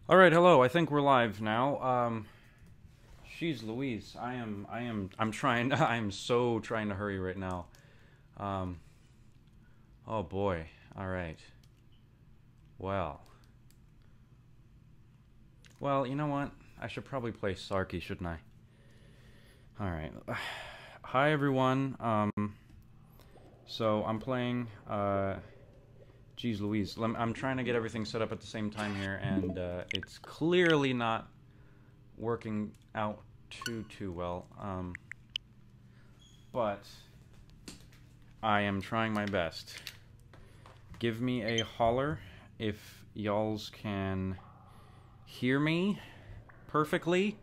All right, hello. I think we're live now. Jeez Louise, I'm trying. I'm so trying to hurry right now. Um, oh boy. All right. Well, you know what? I should probably play Sarky, shouldn't I? All right. Hi everyone. So I'm playing. Jeez Louise, I'm trying to get everything set up at the same time here, and it's clearly not working out too well. But I am trying my best. Give me a holler if y'alls can hear me perfectly.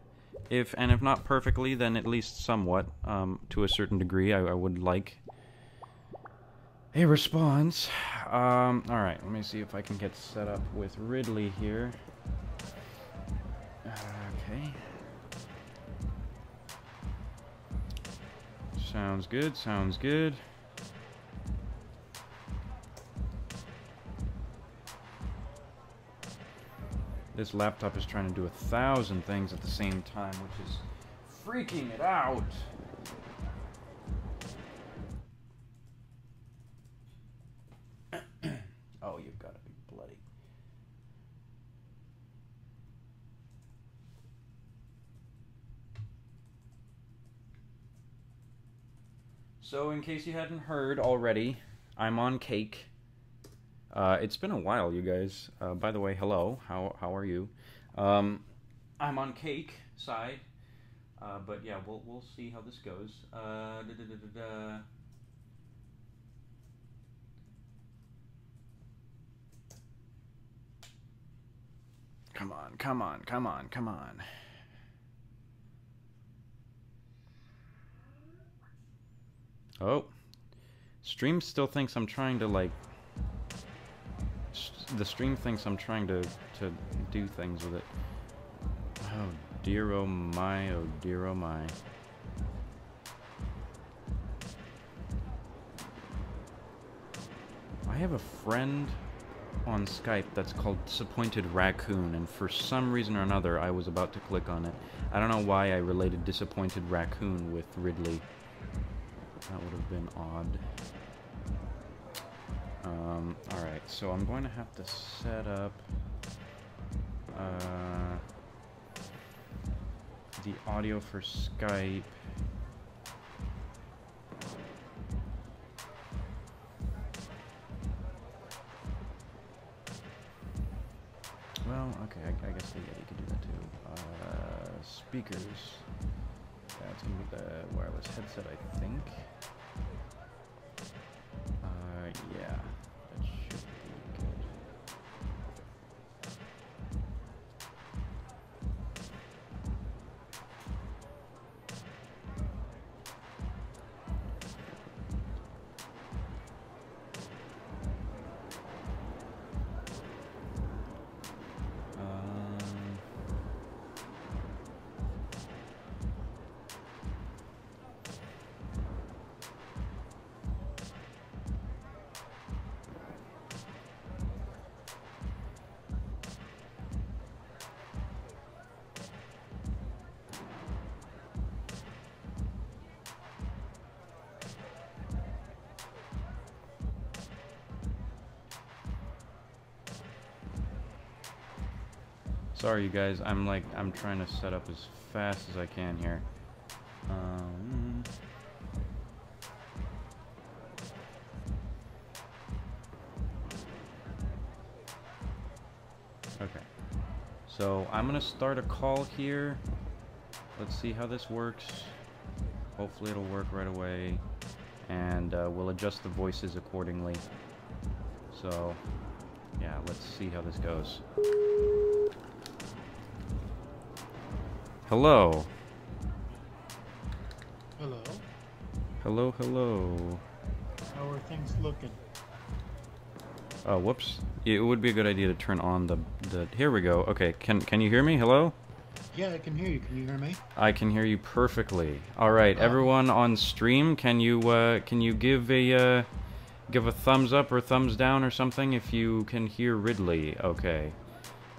If not perfectly, then at least somewhat, to a certain degree. I would like a response. Alright, let me see if I can get set up with Ridley here. Okay. Sounds good, sounds good. This laptop is trying to do 1,000 things at the same time, which is freaking it out. Oh, you've got to be bloody. So, in case you hadn't heard already, I'm on cake. It's been a while, you guys. By the way, hello. How are you? I'm on cake side, but yeah, we'll see how this goes. Come on, come on, come on, come on. Oh, stream still thinks I'm trying to like. The stream thinks I'm trying to do things with it. Oh dear, oh my, oh dear, oh my. I have a friend on Skype that's called Disappointed Raccoon, and for some reason or another I was about to click on it. I don't know why I related Disappointed Raccoon with Ridley. That would have been odd. Alright, so I'm going to have to set up the audio for Skype. Well, okay, I guess the Yeti could do that too. Speakers. That's going to be the wireless headset, I think. Yeah, that should be good. Sorry, you guys. I'm trying to set up as fast as I can here. Okay. So I'm gonna start a call here. Let's see how this works. Hopefully it'll work right away, and we'll adjust the voices accordingly. So, yeah, let's see how this goes. Hello. Hello. Hello, hello. How are things looking? Oh, whoops. It would be a good idea to turn on the here we go. Okay, can you hear me? Hello? Yeah, I can hear you. Can you hear me? I can hear you perfectly. All right, everyone on stream, can you give a thumbs up or thumbs down or something if you can hear Ridley? Okay.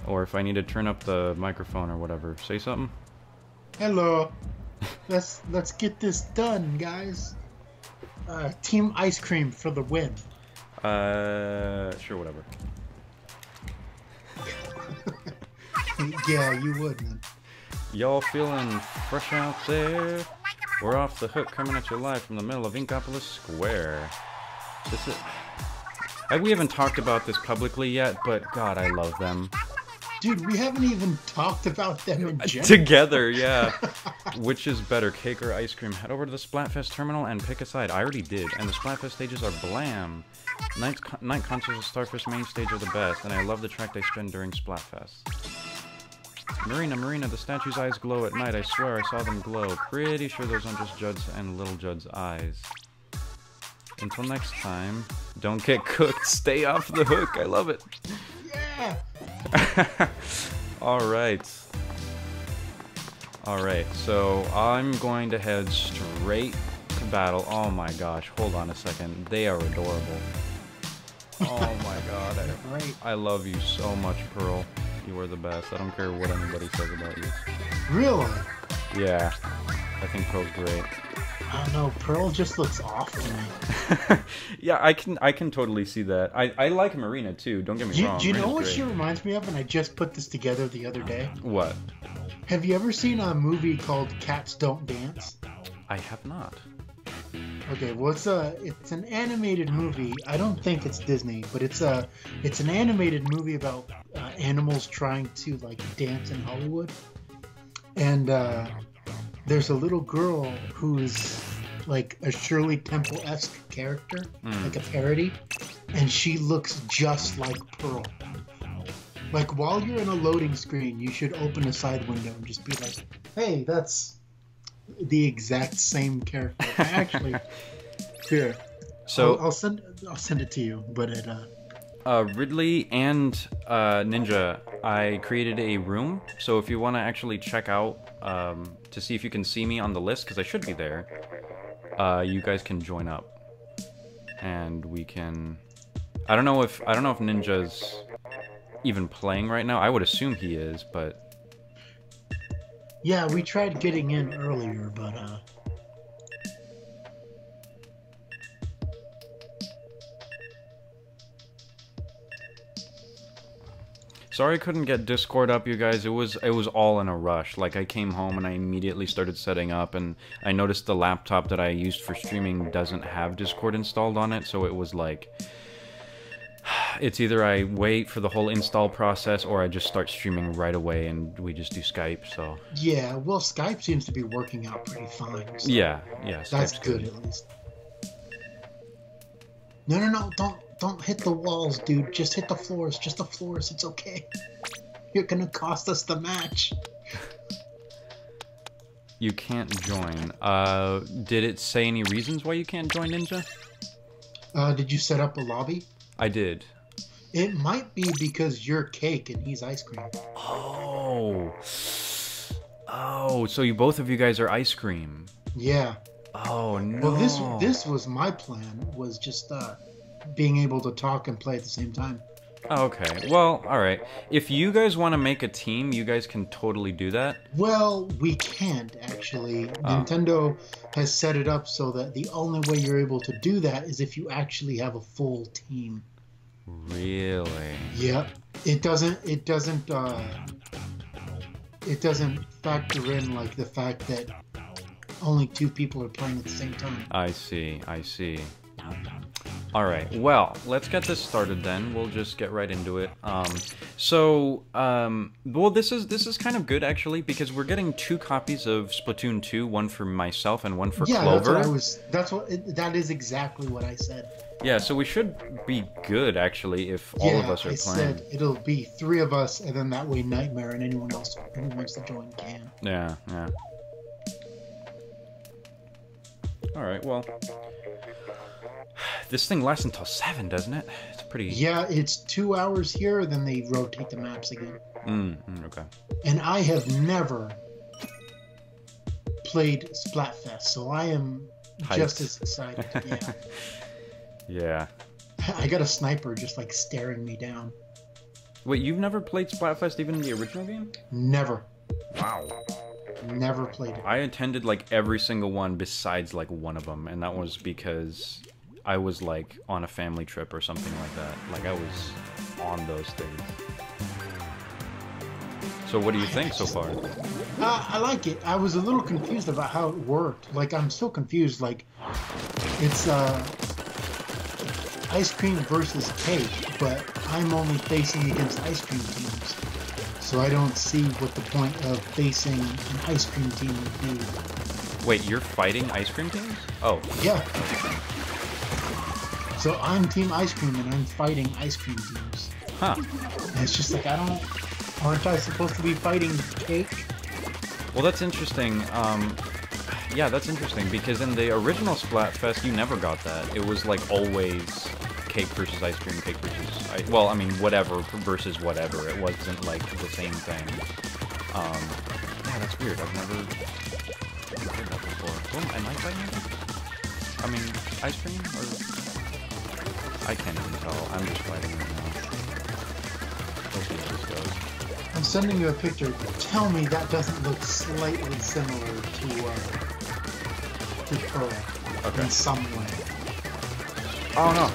Or if I need to turn up the microphone or whatever, say something. Hello. Let's get this done, guys. Team Ice Cream for the win. Sure, whatever. Yeah, you would, man. Y'all feeling fresh out there? We're off the hook, coming at you live from the middle of Inkopolis Square. This is... we haven't talked about this publicly yet, but God, I love them. Dude, we haven't even talked about them in general. Together, yeah. Which is better, cake or ice cream? Head over to the Splatfest terminal and pick a side. I already did, and the Splatfest stages are blam. Night concerts of Starfish main stage are the best, and I love the track they spin during Splatfest. Marina, the statue's eyes glow at night. I swear I saw them glow. Pretty sure those aren't just Judd's and Little Judd's eyes. Until next time, don't get cooked. Stay off the hook. I love it. Yeah. Alright, so I'm going to head straight to battle. Oh my gosh, hold on a second. They are adorable. Oh my god, I love you so much, Pearl. You are the best. I don't care what anybody says about you. Really? Yeah, I think Pearl's great. I don't know, Pearl just looks off to me. Yeah, I can totally see that. I like Marina too, don't get me wrong. Do you know Marina's what great. she reminds me of? And I just put this together the other day. What? Have you ever seen a movie called Cats Don't Dance? I have not. Okay, well it's an animated movie. I don't think it's Disney, but it's an animated movie about animals trying to like dance in Hollywood. And there's a little girl who's like a Shirley Temple-esque character, like a parody, and she looks just like Pearl. Like, while you're in a loading screen, you should open a side window and just be like, hey, that's the exact same character. Actually, here, so I'll send it to you, but it Ridley and Ninja, I created a room, so if you want to actually check out to see if you can see me on the list, because I should be there, you guys can join up, and we can. I don't know if Ninja's even playing right now. I would assume he is, but yeah, we tried getting in earlier, but sorry I couldn't get Discord up, you guys. It was all in a rush. Like, I came home and I immediately started setting up, and I noticed the laptop that I used for streaming doesn't have Discord installed on it, so it was like, it's either I wait for the whole install process or I just start streaming right away and we just do Skype, so. Yeah, well, Skype seems to be working out pretty fine. So Yeah, that's good at least. No, don't hit the walls, dude. Just hit the floors. Just the floors. It's okay. You're gonna cost us the match. You can't join. Did it say any reasons why you can't join, Ninja? Did you set up a lobby? I did. It might be because you're cake and he's ice cream. Oh, so both of you guys are ice cream. Yeah. Oh no. Well, this was my plan. Was just being able to talk and play at the same time. Okay. Well, all right. If you guys want to make a team, you guys can totally do that. Well, we can't actually. Nintendo has set it up so that the only way you're able to do that is if you actually have a full team. Really? Yep. It doesn't factor in like the fact that only 2 people are playing at the same time. I see. All right. Well, let's get this started then. We'll just get right into it. Well, this is kind of good actually, because we're getting 2 copies of Splatoon 2, one for myself and one for Clover. That is exactly what I said. Yeah, so we should be good actually if all of us are playing. I said it'll be 3 of us, and then that way Nightmare and anyone else who wants to join can. Yeah. All right. Well, this thing lasts until 7, doesn't it? It's pretty. Yeah, it's 2 hours here, then they rotate the maps again. Okay. And I have never played Splatfest, so I am just as excited. Yeah. Yeah. I got a sniper just like staring me down. Wait, you've never played Splatfest even in the original game? Never. Wow. Never played it. I attended like every single one besides like one of them, and that was because I was like on a family trip or something like that. Like I was on those things. So what do you think so far? I like it. I was a little confused about how it worked. Like, I'm still confused. Like, it's ice cream versus cake, but I'm only facing against ice cream teams. So I don't see what the point of facing an ice cream team would be. Wait, you're fighting ice cream teams? Oh. Yeah. So I'm Team Ice Cream and I'm fighting ice cream teams. Huh. And it's just like, aren't I supposed to be fighting cake? Well, that's interesting. Yeah, that's interesting, because in the original Splatfest, you never got that. It was, like, always cake versus ice cream, cake versus... well, I mean, whatever versus whatever. It wasn't, like, the same thing. Yeah, that's weird. I've never heard that before. Well, am I fighting it? I mean, ice cream? Or... I can't even tell. I'm just fighting right now. Let's see how this goes. I'm sending you a picture. Tell me that doesn't look slightly similar to Pearl in some way. Oh no!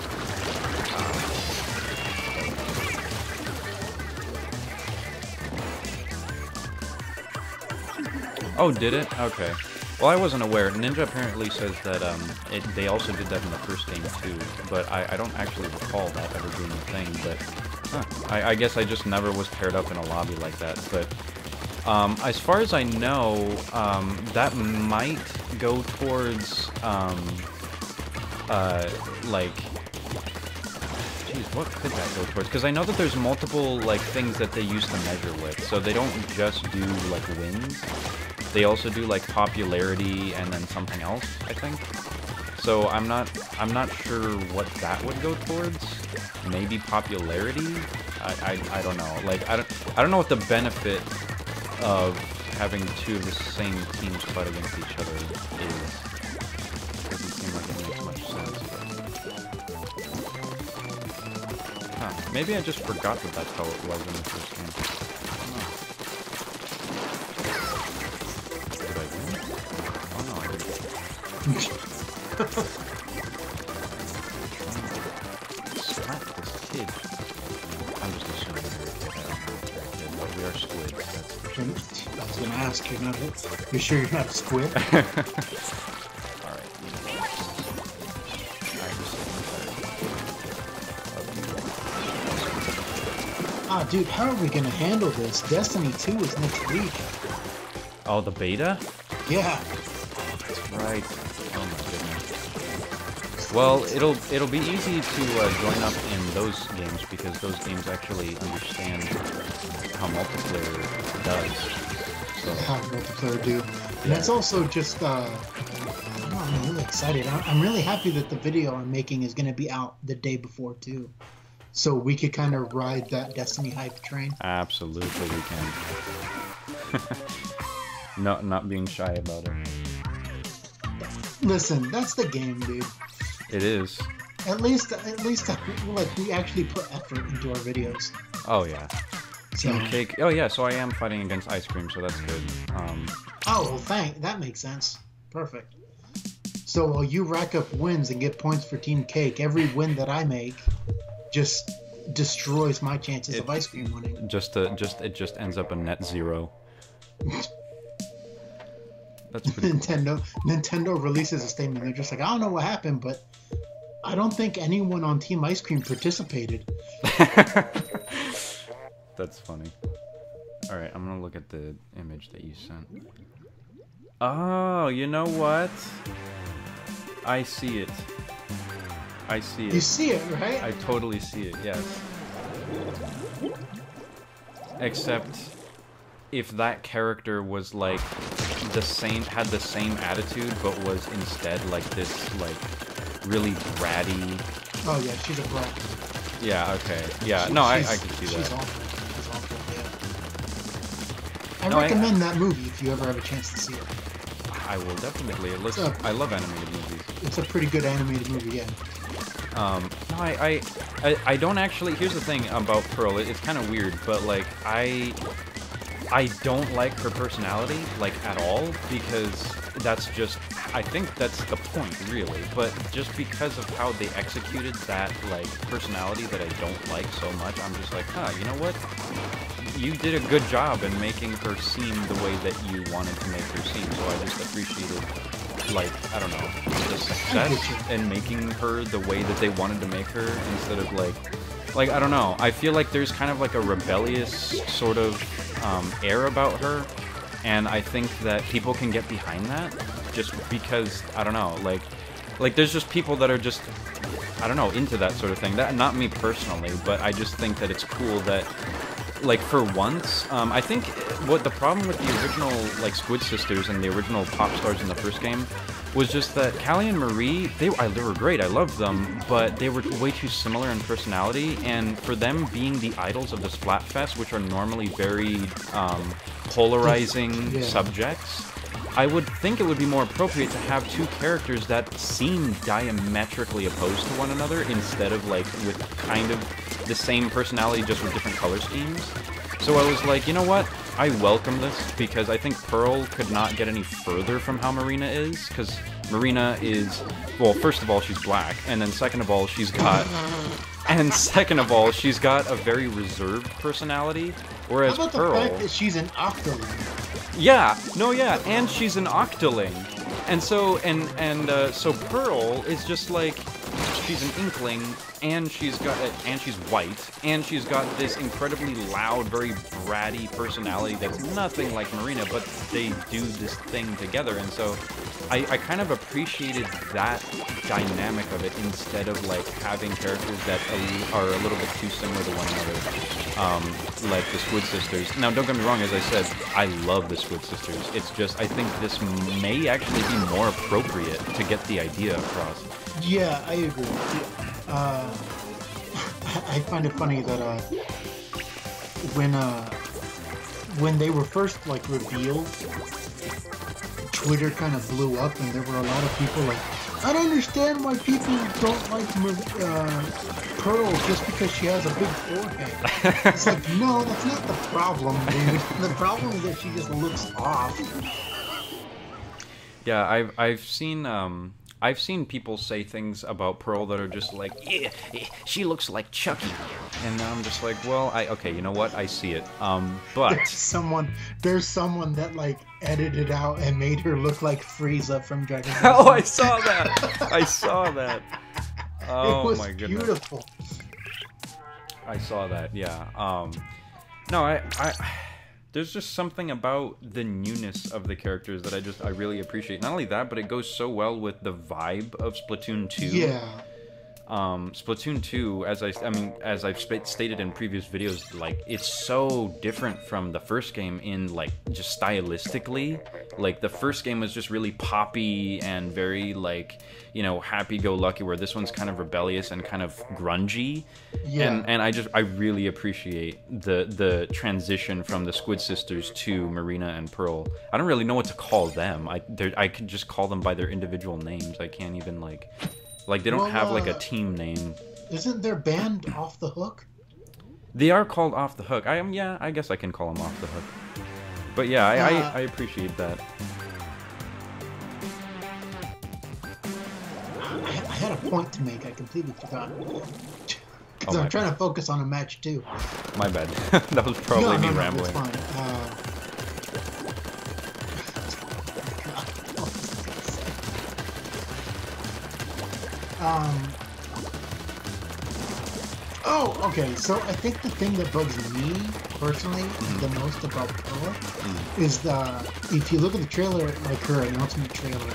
Oh, did it? Okay. Well, I wasn't aware. Ninja apparently says that they also did that in the first game too, but I don't actually recall that ever being a thing. But I guess I just never was paired up in a lobby like that. But as far as I know, that might go towards like, geez, what could that go towards? Because I know that there's multiple like things that they use to measure with, so they don't just do like wins. They also do like popularity and then something else, I think. So I'm not sure what that would go towards. Maybe popularity? I don't know. Like I don't know what the benefit of having two of the same teams fight against each other is. Doesn't seem like it makes much sense. Huh. Maybe I just forgot that that's how it was in the first game. Slap this kid. I'm just assuming you're a kid, but we are squids, that's for sure. I was gonna ask, you're sure you're not a squid? Alright, Ah, dude, how are we gonna handle this? Destiny 2 is next week. oh, the beta? Yeah. That's right. Oh my goodness. Well, it'll be easy to join up in those games because those games actually understand how multiplayer does. So. How multiplayer do. And that's also just, I don't know, I'm really excited. I'm really happy that the video I'm making is going to be out the day before, too. So we could kind of ride that Destiny hype train. Absolutely, we can. No, not being shy about it. Listen, that's the game, dude. It is. At least, like, we actually put effort into our videos. Oh, yeah. So, Team Cake. Oh, yeah, so I am fighting against Ice Cream, so that's good. oh, well, that makes sense. Perfect. So while you rack up wins and get points for Team Cake, every win that I make just destroys my chances of Ice Cream winning. It just ends up a net zero. That's pretty cool. Nintendo releases a statement. They're just like, I don't know what happened, but I don't think anyone on Team Ice Cream participated. That's funny. Alright, I'm gonna look at the image that you sent. Oh, you know what? I see it. I see it. You see it, right? I totally see it, yes. Except if that character was like had the same attitude, but was instead like this like really bratty. Oh yeah, she's a brat. Yeah. Okay. Yeah. No, I can see that. She's awful. She's awful. Yeah. I recommend that movie if you ever have a chance to see it. I will definitely. I love animated movies. It's a pretty good animated movie, yeah. No, I don't actually. Here's the thing about Pearl. It's kind of weird, but like I don't like her personality like at all because that's just. I think that's the point, really. But just because of how they executed that like personality that I don't like so much, I'm just like, huh, you know what? You did a good job in making her seem the way that you wanted to make her seem. So I just appreciated. Like, I don't know, the success in making her the way that they wanted to make her instead of like, I don't know, I feel like there's kind of like a rebellious sort of air about her, and I think that people can get behind that just because, I don't know, like there's just people that are just, I don't know, into that sort of thing. That, not me personally, but I just think that it's cool that, like, for once, I think what the problem with the original, like, Squid Sisters and the original pop stars in the first game was just that Callie and Marie, they were great, I loved them, but they were way too similar in personality, and for them being the idols of the Splatfest, which are normally very polarizing subjects, I would think it would be more appropriate to have two characters that seem diametrically opposed to one another instead of, like, with kind of the same personality just with different color schemes. So I was like, you know what? I welcome this because I think Pearl could not get any further from how Marina is, because Marina is, well, first of all, she's black, and then second of all, she's got a very reserved personality, whereas How about Pearl... the fact that she's an octoling? Yeah, no, yeah, and she's an octoling. And so, so Pearl is just like, she's an inkling, and she's white, and she's got this incredibly loud, very bratty personality that's nothing like Marina, but they do this thing together, and so I kind of appreciated that dynamic of it instead of, like, having characters that are a little bit too similar to one another, like the Squid Sisters. Now, don't get me wrong, as I said, I love the Squid Sisters. It's just, I think this may actually be more appropriate to get the idea across. Yeah, I agree. I find it funny that when they were first, like, revealed, Twitter kind of blew up, and there were a lot of people like, I don't understand why people don't like Pearl just because she has a big forehead. It's like, no, that's not the problem, dude. The problem is that she just looks off. Yeah, I've seen people say things about Pearl that are just like, yeah, she looks like Chucky, and I'm just like, well, okay, you know what, I see it. But there's someone that, like, edited out and made her look like Frieza from Dragon Ball. Oh, I saw that. I saw that. Oh my goodness. It was beautiful. I saw that. Yeah. No, there's just something about the newness of the characters that I really appreciate. Not only that, but it goes so well with the vibe of Splatoon 2. Yeah. Splatoon 2, as I've stated in previous videos, like, it's so different from the first game in, like, just stylistically. Like, the first game was just really poppy and very, like, you know, happy-go-lucky, where this one's kind of rebellious and kind of grungy. Yeah. And I really appreciate the transition from the Squid Sisters to Marina and Pearl. I don't really know what to call them. I could just call them by their individual names. I can't even, like, they don't have, like, a team name. Isn't their band Off the Hook? They are called Off the Hook. Yeah, I guess I can call them Off the Hook. But yeah, I appreciate that. I had a point to make. I completely forgot. Because I'm trying to focus on a match, too. My bad. That was probably me rambling. No, it's fine. Oh, okay. So I think the thing that bugs me personally the most about Pearl is if you look at the trailer, like her announcement trailer,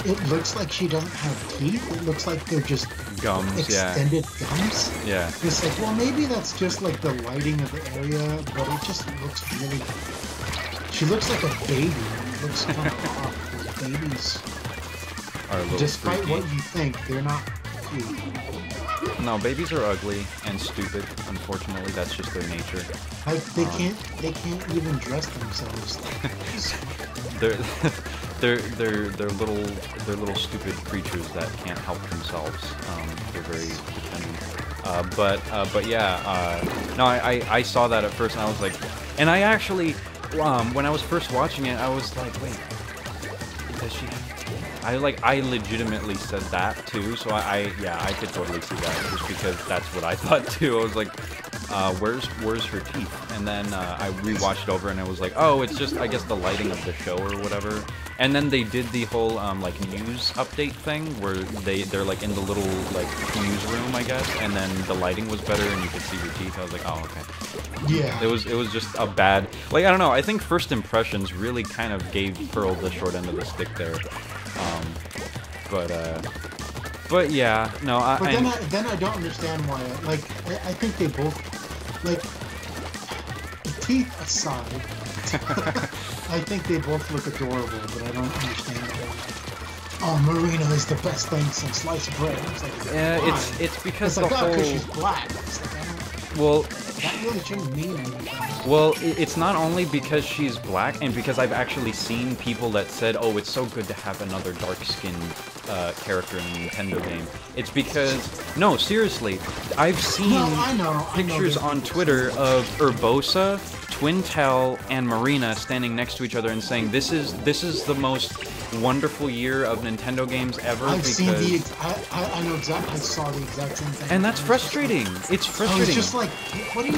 it looks like she doesn't have teeth. It looks like they're just gums, extended gums. Yeah. It's like, well, maybe that's just like the lighting of the area, but it just looks really. She looks like a baby. It looks kind of off. Because babies. Despite what you think, they're not cute. No, babies are ugly and stupid. Unfortunately, that's just their nature. Like they can't even dress themselves. they're little stupid creatures that can't help themselves. They're very dependent. But yeah, no, I saw that at first and I was like, and I actually, when I was first watching it, I was like, wait, does she? I legitimately said that too, so yeah, I could totally see that just because that's what I thought too. I was like, where's her teeth? And then I rewatched it over and I was like, oh, it's just I guess the lighting of the show or whatever. And then they did the whole like news update thing where they're like in the little like newsroom, I guess, and then the lighting was better and you could see her teeth. I was like, oh, okay. Yeah. It was just a bad, like, I don't know. I think first impressions really kind of gave Pearl the short end of the stick there. But yeah, no. Then I don't understand why. Like, I think they both, like, teeth aside, I think they both look adorable. But I don't understand why. Oh, Marina is the best thing since sliced bread. It's like, yeah, it's because it's the like, whole. Because she's black. It's like, I don't, well. that really shouldn't mean anything. Well, it's not only because she's black, and because I've actually seen people that said, oh, it's so good to have another dark-skinned character in a Nintendo game. It's because, no, seriously, I've seen pictures on Twitter of Urbosa, Twintel, and Marina standing next to each other and saying, this is the most wonderful year of Nintendo games ever. I know exactly. I saw the exact same thing. And that's frustrating. It's frustrating. It's just like, what do you?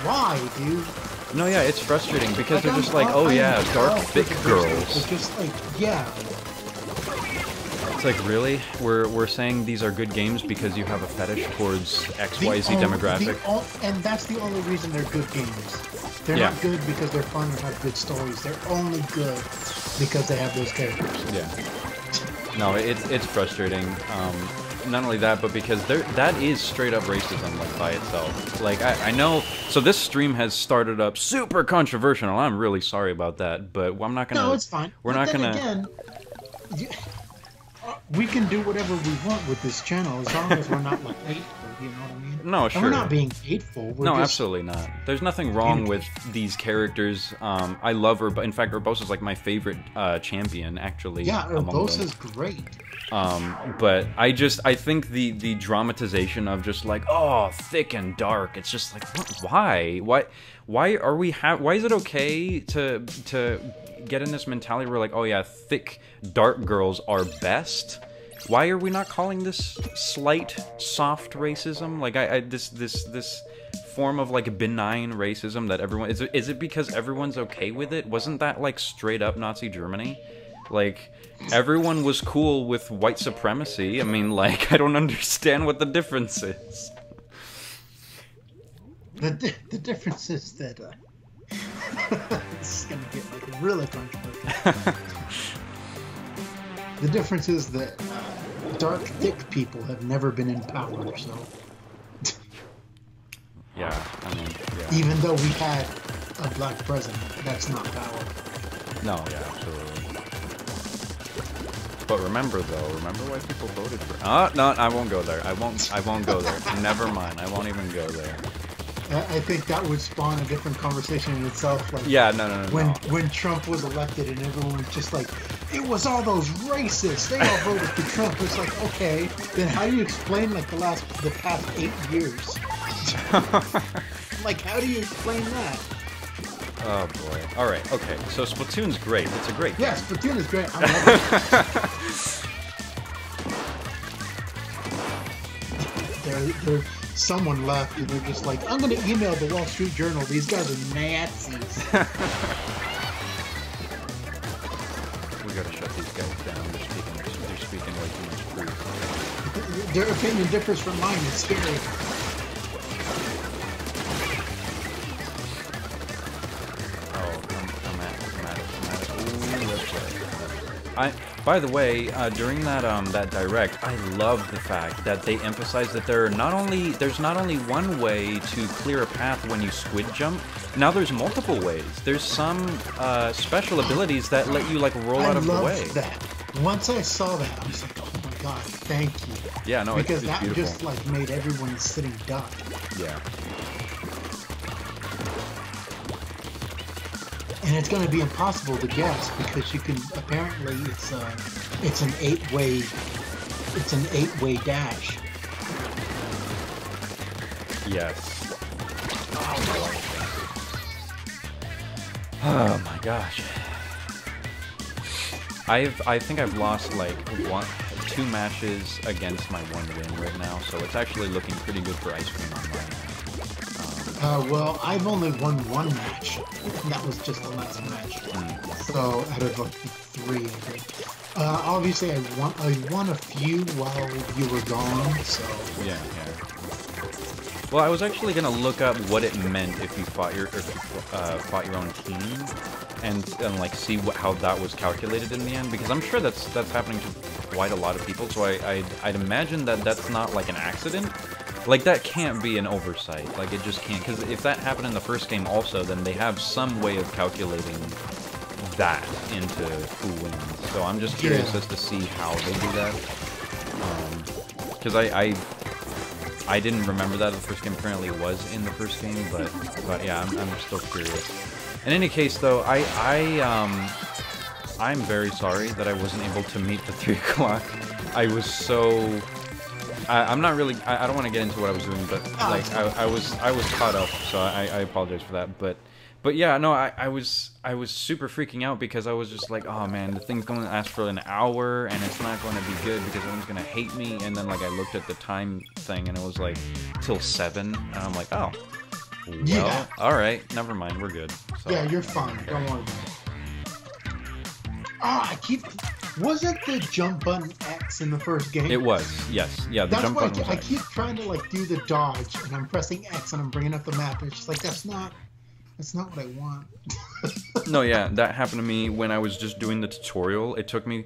Why, dude? No, yeah, it's frustrating because they're just like, oh yeah, dark, thick girls. It's just like, yeah. It's like, really? We're saying these are good games because you have a fetish towards XYZ demographic? And that's the only reason they're good games. They're not good because they're fun or have good stories. They're only good because they have those characters. Yeah. No, it's frustrating. Not only that, but because that is straight up racism, like, by itself. Like, I know, so this stream has started up super controversial, and I'm really sorry about that, but I'm not gonna... No, it's fine. We're not gonna... Again, we can do whatever we want with this channel, as long as we're not, like, hateful, you know what I mean? No, sure. And we're not being hateful. We're no, just absolutely not. There's nothing wrong with these characters. I love her, but in fact, Urbosa's like my favorite champion, actually. Yeah, Urbosa's great. But I think the dramatization of just like, oh, thick and dark, it's just like, what, why are we why is it okay to get in this mentality where like, oh yeah, thick dark girls are best? Why are we not calling this slight soft racism? Like this form of like benign racism that everyone is it because everyone's okay with it? Wasn't that like straight up Nazi Germany? Like, everyone was cool with white supremacy. I mean, like, I don't understand what the difference is. The difference is that this is gonna get like really controversial. The difference is that dark, thick people have never been in power. So, yeah, I mean, yeah. Even though we had a black president, that's not power. No, yeah, absolutely. But remember why people voted for... no, I won't go there. I won't go there. Never mind. I won't even go there. I think that would spawn a different conversation in itself. Like, yeah, no. When Trump was elected and everyone was just like, it was all those racists. They all voted for Trump. It's like, okay, then how do you explain like the past 8 years? Like, how do you explain that? Oh boy. Alright, okay. So Splatoon's great. It's a great game. Yeah, Splatoon is great. I love it. Someone left and they're just like, I'm gonna email the Wall Street Journal. These guys are Nazis. We gotta shut these guys down. They're speaking way too much truth. Their opinion differs from mine. It's scary. By the way, during that direct, I love the fact that they emphasize that there's not only one way to clear a path when you squid jump. Now there's multiple ways. There's some special abilities that let you like roll out of the way. I loved that. Once I saw that, I was like, oh my god, thank you. Yeah, no, because it's that beautiful. Just like made everyone sitting duck. Yeah. and it's going to be impossible to guess because you can apparently it's an eight-way dash. Yes. Oh my gosh. I think I've lost like 2 matches against my 1 win right now, so it's actually looking pretty good for Ice Cream Online. Well, I've only won 1 match, and that was just the last match. So out of like 3, I think. Obviously, I won a few while you were gone. So yeah. Well, I was actually gonna look up what it meant if you fought your own team, and like see how that was calculated in the end, because I'm sure that's happening to quite a lot of people. So I'd imagine that that's not like an accident. Like, that can't be an oversight. Like, it just can't. Because if that happened in the first game also, then they have some way of calculating that into who wins. So I'm just curious as to see how they do that. Because I didn't remember that in the first game. Apparently it was in the first game, but yeah, I'm still curious. In any case, though, I'm very sorry that I wasn't able to meet the 3 o'clock. I was so... I'm not really... I don't want to get into what I was doing, but like I was caught up, so I apologize for that. But yeah, no, I was super freaking out because I was just like, oh man, the thing's going to last for an hour and it's not going to be good because everyone's going to hate me. And then like I looked at the time thing and it was like till 7, and I'm like, oh, well, all right, never mind, we're good. So, yeah, you're fine. Don't worry about it. Was it the jump button X in the first game? It was, yes. Yeah, the jump button was I keep trying to like do the dodge, and I'm pressing X and I'm bringing up the map, and it's just like, that's not what I want. No, yeah, that happened to me when I was just doing the tutorial. It took me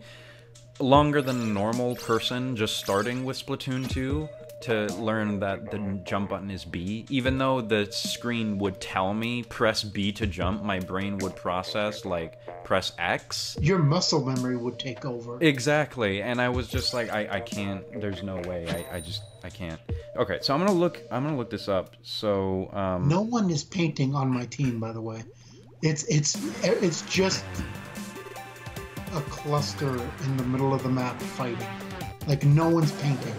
longer than a normal person just starting with Splatoon 2 to learn that the jump button is B. Even though the screen would tell me press B to jump, my brain would process like press X. Your muscle memory would take over. Exactly, and I was just like, I can't. There's no way. I can't. Okay, so I'm gonna look this up. So no one is painting on my team, by the way. It's just a cluster in the middle of the map fighting. Like no one's painting.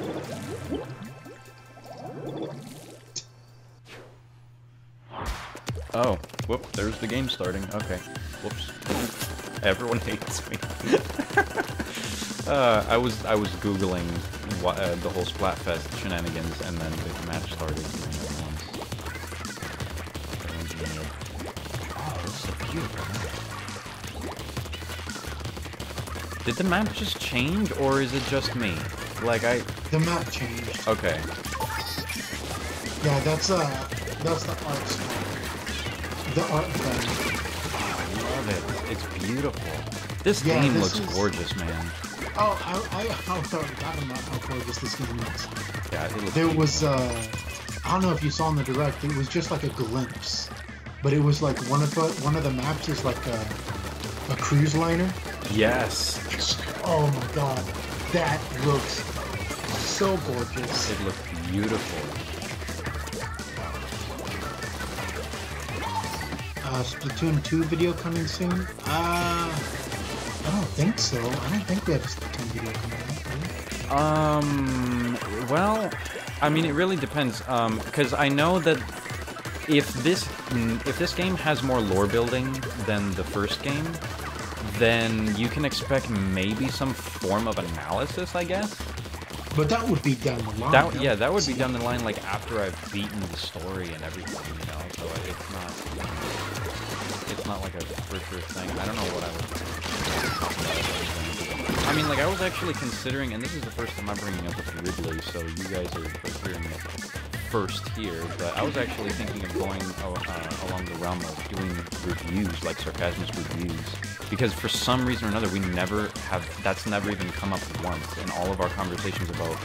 Oh, whoop, there's the game starting. Okay, whoops. Everyone hates me. I was Googling the whole Splatfest shenanigans, and then the match started. Oh, this is so beautiful. Did the map just change, or is it just me? Like, The map changed. Okay. Yeah, that's the art style. The art thing. Oh, I love it. It's beautiful. This game looks gorgeous, man. Oh, I forgot about how gorgeous this game looks. Yeah, it looks There beautiful. was, I don't know if you saw in the direct, it was just like a glimpse. But it was like one of the maps is like a cruise liner. Yes. Oh my god. That looks so gorgeous. It looks beautiful. Splatoon 2 video coming soon? I don't think so. I don't think we have a Splatoon video coming out, right? Well, I mean, it really depends, because I know that if this game has more lore building than the first game, then you can expect maybe some form of analysis, I guess. But that would be down the line. That would be down the line, like, after I've beaten the story and everything, you know, so it's not like a for sure thing. I don't know what I would... I mean, like, I was actually considering, and this is the first time I'm bringing up with Ridley, so you guys are hearing it first here, but I was actually thinking of going along the realm of doing reviews, like Sarcasmus reviews, because for some reason or another, that's never even come up once. In all of our conversations about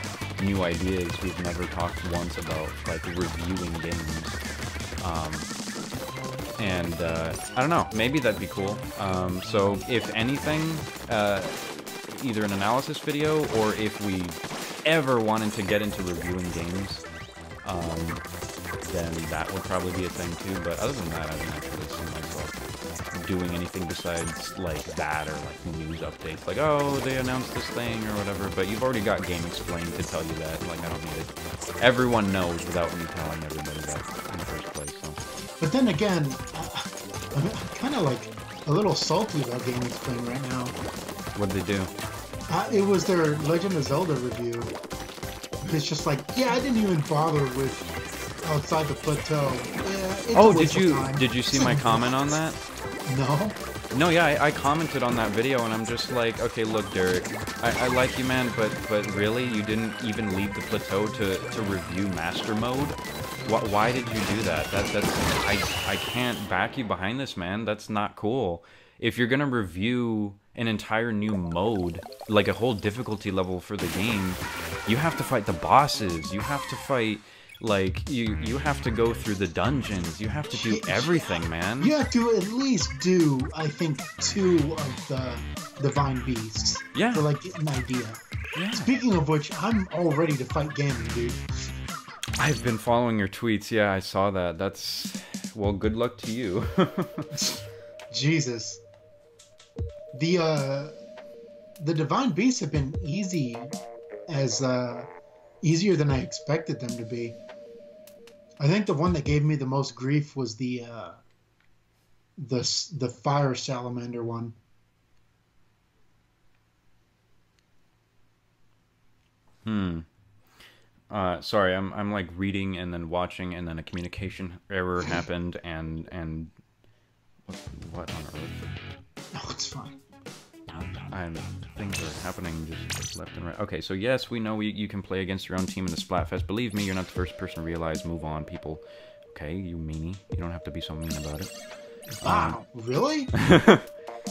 new ideas, we've never talked once about, like, reviewing games. And I don't know, maybe that'd be cool. So if anything, either an analysis video, or if we ever wanted to get into reviewing games, then that would probably be a thing too. But other than that, I haven't actually seen myself doing anything besides like that or like news updates. Like, oh, they announced this thing or whatever. But you've already got Game Explained to tell you that. Like, I don't need it. Everyone knows without me telling everybody that in the first place. So. But then again, I'm kind of like a little salty about Game Explained right now. What did they do? It was their Legend of Zelda review. It's just like, yeah, I didn't even bother with Outside the Plateau. Yeah, oh, did you see my comment on that? No. No, yeah, I commented on that video, and I'm just like, okay, look, Derek, I like you, man, but really, you didn't even leave the plateau to review Master Mode? Why did you do that? I can't back you behind this, man. That's not cool. If you're gonna review an entire new mode, like a whole difficulty level for the game, you have to fight the bosses. You have to fight, like, you have to go through the dungeons. You have to do everything, man. You have to at least do, I think, 2 of the Divine Beasts. Yeah. To, like, get an idea. Yeah. Speaking of which, I'm all ready to fight Ganon, dude. I've been following your tweets. Yeah, I saw that. That's... Well, good luck to you. Jesus. The Divine Beasts have been easier than I expected them to be. I think the one that gave me the most grief was the Fire Salamander one. Sorry, I'm like reading and then watching, and then a communication error happened, and what on earth? Oh, it's fine. Things are happening just left and right. Okay, so yes, we know you can play against your own team in the Splatfest. Believe me, you're not the first person to realize. Move on, people. Okay, you meanie. You don't have to be so mean about it. Wow, really?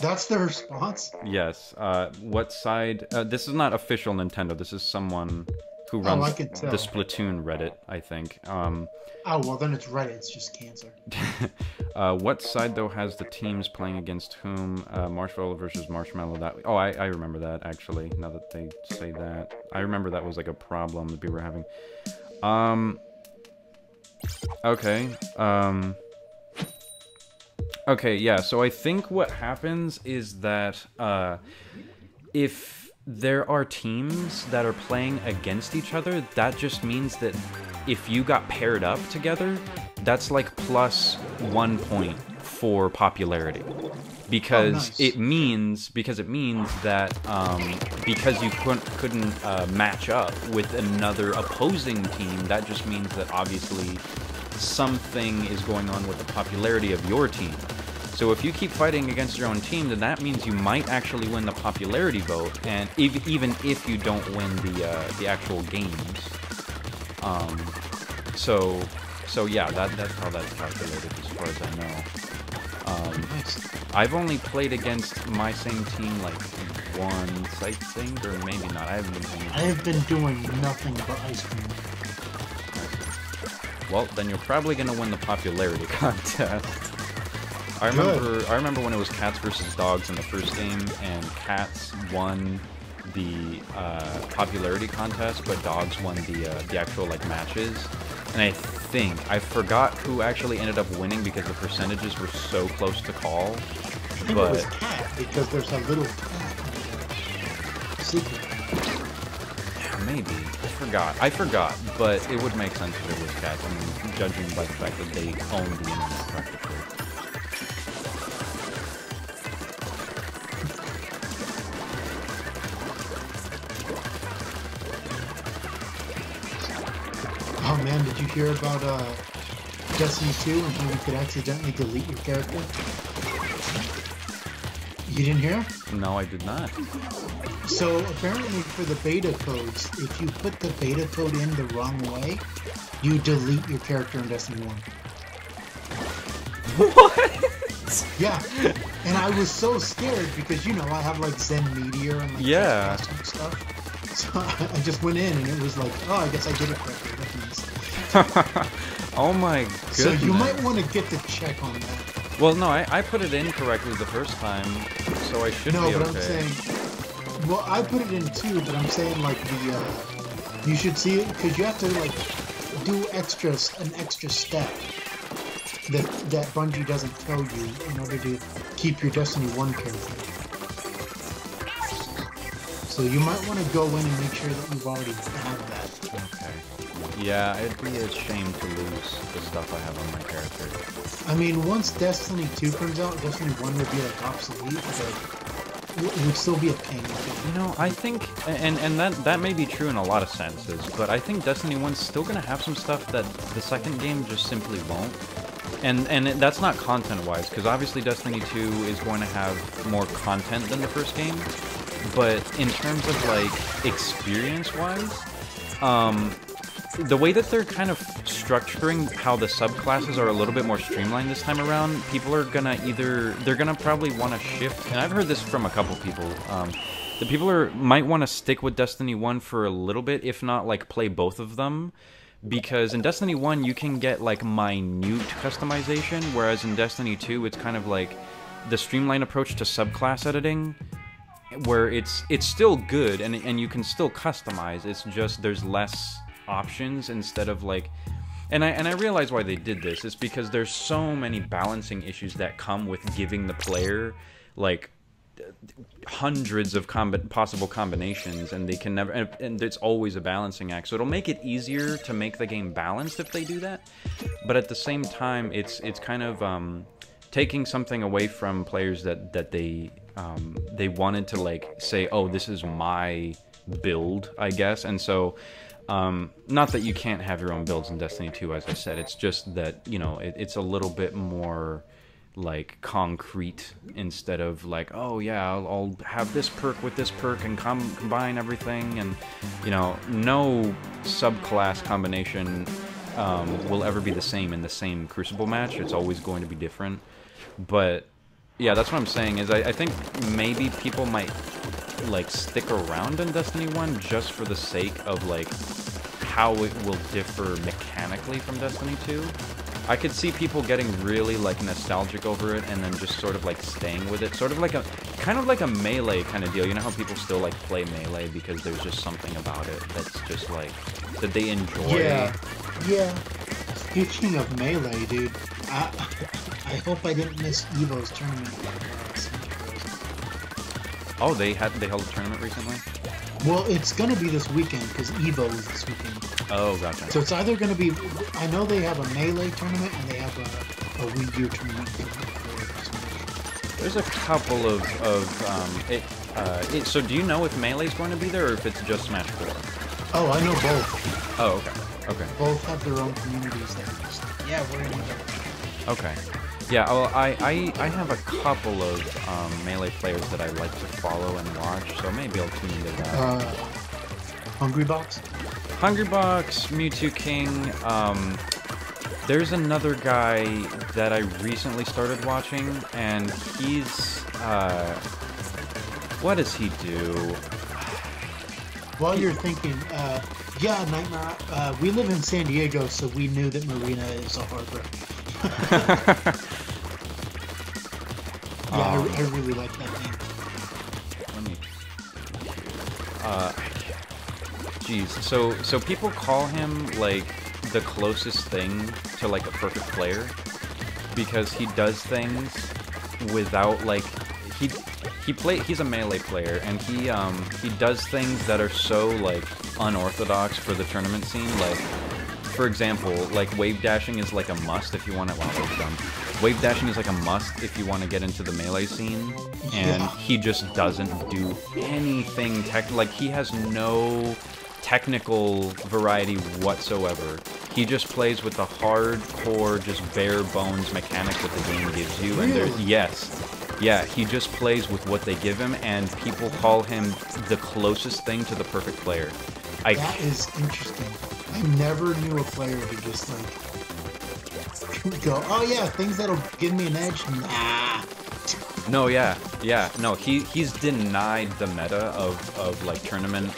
That's the response? Yes. What side? This is not official Nintendo. This is someone who runs the Splatoon Reddit, I think. Oh, well, then it's Reddit. It's just cancer. What side, though, has the teams playing against whom? Marshmallow versus Marshmallow. Oh, I remember that, actually, now that they say that. I remember that was, like, a problem that people were having. Okay. Okay, yeah, so I think what happens is that, if there are teams that are playing against each other, that just means that if you got paired up together, that's like plus 1 point for popularity, because it means that because you couldn't match up with another opposing team, that just means that obviously something is going on with the popularity of your team. So if you keep fighting against your own team, then that means you might actually win the popularity vote, and even if you don't win the actual games. So yeah, that's how that's calculated as far as I know. I've only played against my same team like once, I think, or maybe not. I have been doing nothing but ice cream. Well, then you're probably gonna win the popularity contest. I remember when it was cats versus dogs in the first game, and cats won the popularity contest, but dogs won the actual like matches. And I forgot who actually ended up winning because the percentages were so close to call. I think it was cat, because there's a little cat secret. Yeah, maybe. I forgot, but it would make sense if it was cats. I mean, judging by the fact that they own the internet practically. Oh man, did you hear about Destiny 2 and how you could accidentally delete your character? You didn't hear? No, I did not. So apparently for the beta codes, if you put the beta code in the wrong way, you delete your character in Destiny 1. What? Yeah. And I was so scared because, you know, I have like Zen Meteor and like custom stuff. So I just went in and it was like, oh, I guess I did it correctly. Oh my goodness. So you might want to get to check on that. Well, no, I put it in correctly the first time, so I should be okay. No, but I'm saying, well, I put it in too, but I'm saying like you should see it because you have to like do an extra step. that Bungie doesn't tell you in order to keep your Destiny 1 character. So you might want to go in and make sure that you've already had that. Okay. Yeah, it'd be a shame to lose the stuff I have on my character. I mean, once Destiny 2 comes out, Destiny 1 would be like obsolete, but it would still be a pain. You know, I think, and that may be true in a lot of senses, but I think Destiny 1's still going to have some stuff that the second game just simply won't. And that's not content-wise, because obviously Destiny 2 is going to have more content than the first game, but in terms of, like, experience-wise, the way that they're kind of structuring how the subclasses are a little bit more streamlined this time around, people are gonna they're gonna probably want to shift, and I've heard this from a couple people, the people might want to stick with Destiny 1 for a little bit, if not, like, play both of them, because in Destiny 1 you can get, like, minute customization, whereas in Destiny 2 it's kind of like the streamlined approach to subclass editing, where it's still good, and you can still customize, it's just there's less options instead of, like, and I realize why they did this. It's because there's so many balancing issues that come with giving the player, like, hundreds of possible combinations, and they can never, and it's always a balancing act, so it'll make it easier to make the game balanced if they do that, but at the same time it's kind of taking something away from players that they wanted to, like, say, oh, this is my build, I guess, and so not that you can't have your own builds in Destiny 2, as I said, it's just that, you know, it's a little bit more, like, concrete, instead of, like, oh yeah, I'll have this perk with this perk and combine everything, and, you know, no subclass combination will ever be the same in the same Crucible match. It's always going to be different. But yeah, that's what I'm saying, is I think maybe people might, like, stick around in Destiny 1 just for the sake of, like, how it will differ mechanically from Destiny 2. I could see people getting really, like, nostalgic over it and then just sort of, like, staying with it. Sort of like kind of like a Melee kind of deal. You know how people still, like, play Melee because there's just something about it that's just, like, that they enjoy? Yeah. Speaking of Melee, dude, I hope I didn't miss Evo's tournament. Oh, they held a tournament recently? Well, it's gonna be this weekend, because Evo is this weekend. Oh, gotcha. So it's either gonna be, I know they have a Melee tournament, and they have a Wii U tournament. There's a couple of so do you know if Melee's going to be there, or if it's just Smash 4? Oh, I know both. Oh, okay. Both have their own communities that just, yeah, we're in there. Okay. Yeah, well, I have a couple of Melee players that I like to follow and watch, so maybe I'll tune into that. Hungrybox? Hungrybox, Mewtwo King, there's another guy that I recently started watching, and he's, what does he do? While you're thinking, yeah, Nightmare, we live in San Diego, so we knew that Marina is a harbor. Yeah, I really like that name. Geez, so people call him, like, the closest thing to, like, a perfect player, because he does things without, like, he's a Melee player, and he does things that are so, like, unorthodox for the tournament scene. Like, for example, like, wave dashing is like a must if you want to. Wow, that's dumb. Wave dashing is like a must if you want to get into the Melee scene, and he just doesn't do anything like, he has no technical variety whatsoever. He just plays with the hardcore, just bare bones mechanics that the game gives you, and yeah, he just plays with what they give him, and people call him the closest thing to the perfect player. That is interesting. I never knew a player who just, like, go, oh yeah, things that'll give me an edge. Nah. No, no, he's denied the meta of like, tournament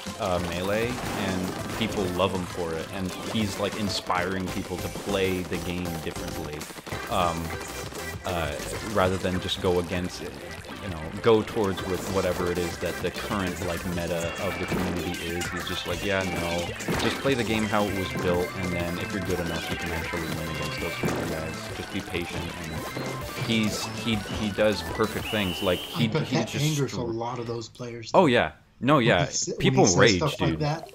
Melee, and people love him for it, and he's, like, inspiring people to play the game differently, rather than just go against it. you know, go towards with whatever it is that the current, like, meta of the community is. He's just like, yeah, no, just play the game how it was built, and then if you're good enough, you can actually win against those kind of guys. Just be patient, and he does perfect things. Like, he that just angers a lot of those players. Oh, yeah. No, yeah. People rage, stuff dude. Like that.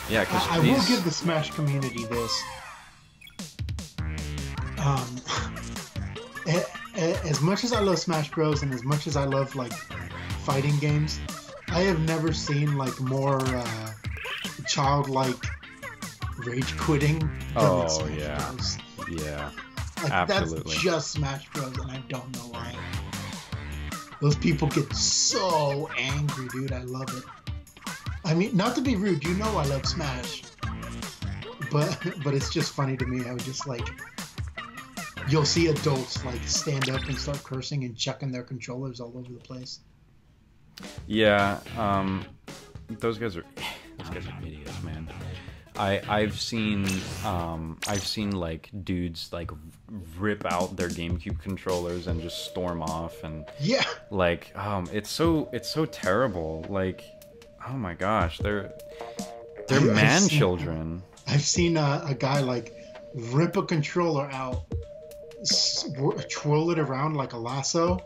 Yeah, because I will give the Smash community this. As much as I love Smash Bros. And as much as I love, like, fighting games, I have never seen, like, more childlike rage quitting than Smash Bros. Yeah. Like, Absolutely. that's just Smash Bros. And I don't know why. Those people get so angry, dude. I love it. I mean, not to be rude, you know I love Smash. But it's just funny to me how just, like, you'll see adults, like, stand up and start cursing and chucking their controllers all over the place. Yeah, those guys are idiots, man. I've seen like dudes like rip out their GameCube controllers and just storm off, and yeah, like it's so terrible. Like, oh my gosh, they're man children. I've seen a guy like rip a controller out, twirl it around like a lasso,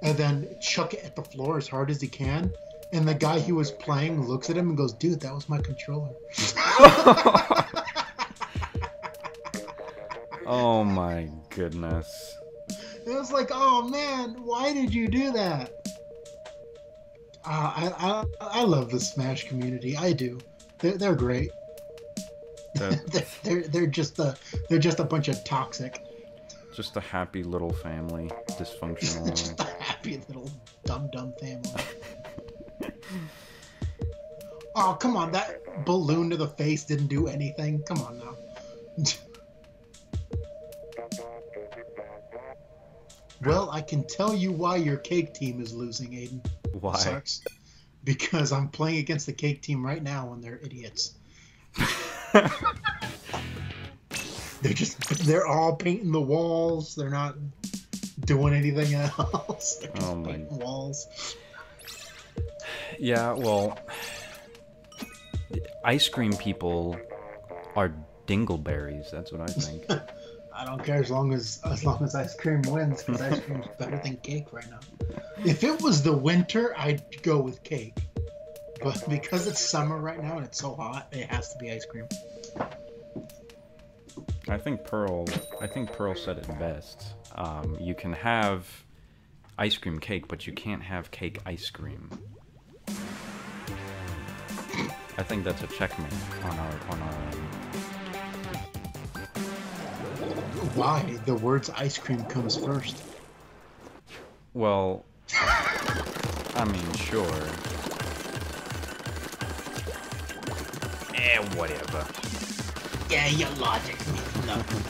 and then chuck it at the floor as hard as he can. And the guy he was playing looks at him and goes, "Dude, that was my controller." Oh my goodness. It was like, oh man, why did you do that? I love the Smash community. I do. They're great. they're just a bunch of toxic. Just a happy little family, dysfunctional. Just a happy little dumb family. Oh, come on, that balloon to the face didn't do anything. Come on now. Well, I can tell you why your cake team is losing, Aiden. Why? Sarks. Because I'm playing against the cake team right now and they're idiots. They're all painting the walls. They're not doing anything else. They're just painting walls. Yeah, well, ice cream people are dingleberries. That's what I think. I don't care as long as ice cream wins, because ice cream's better than cake right now. If it was the winter, I'd go with cake. But because it's summer right now and it's so hot, it has to be ice cream. I think Pearl said it best. You can have ice cream cake, but you can't have cake ice cream. I think that's a checkmate on our. Why? The words ice cream comes first. Well, I mean, sure. Whatever. Yeah, your logic means nothing.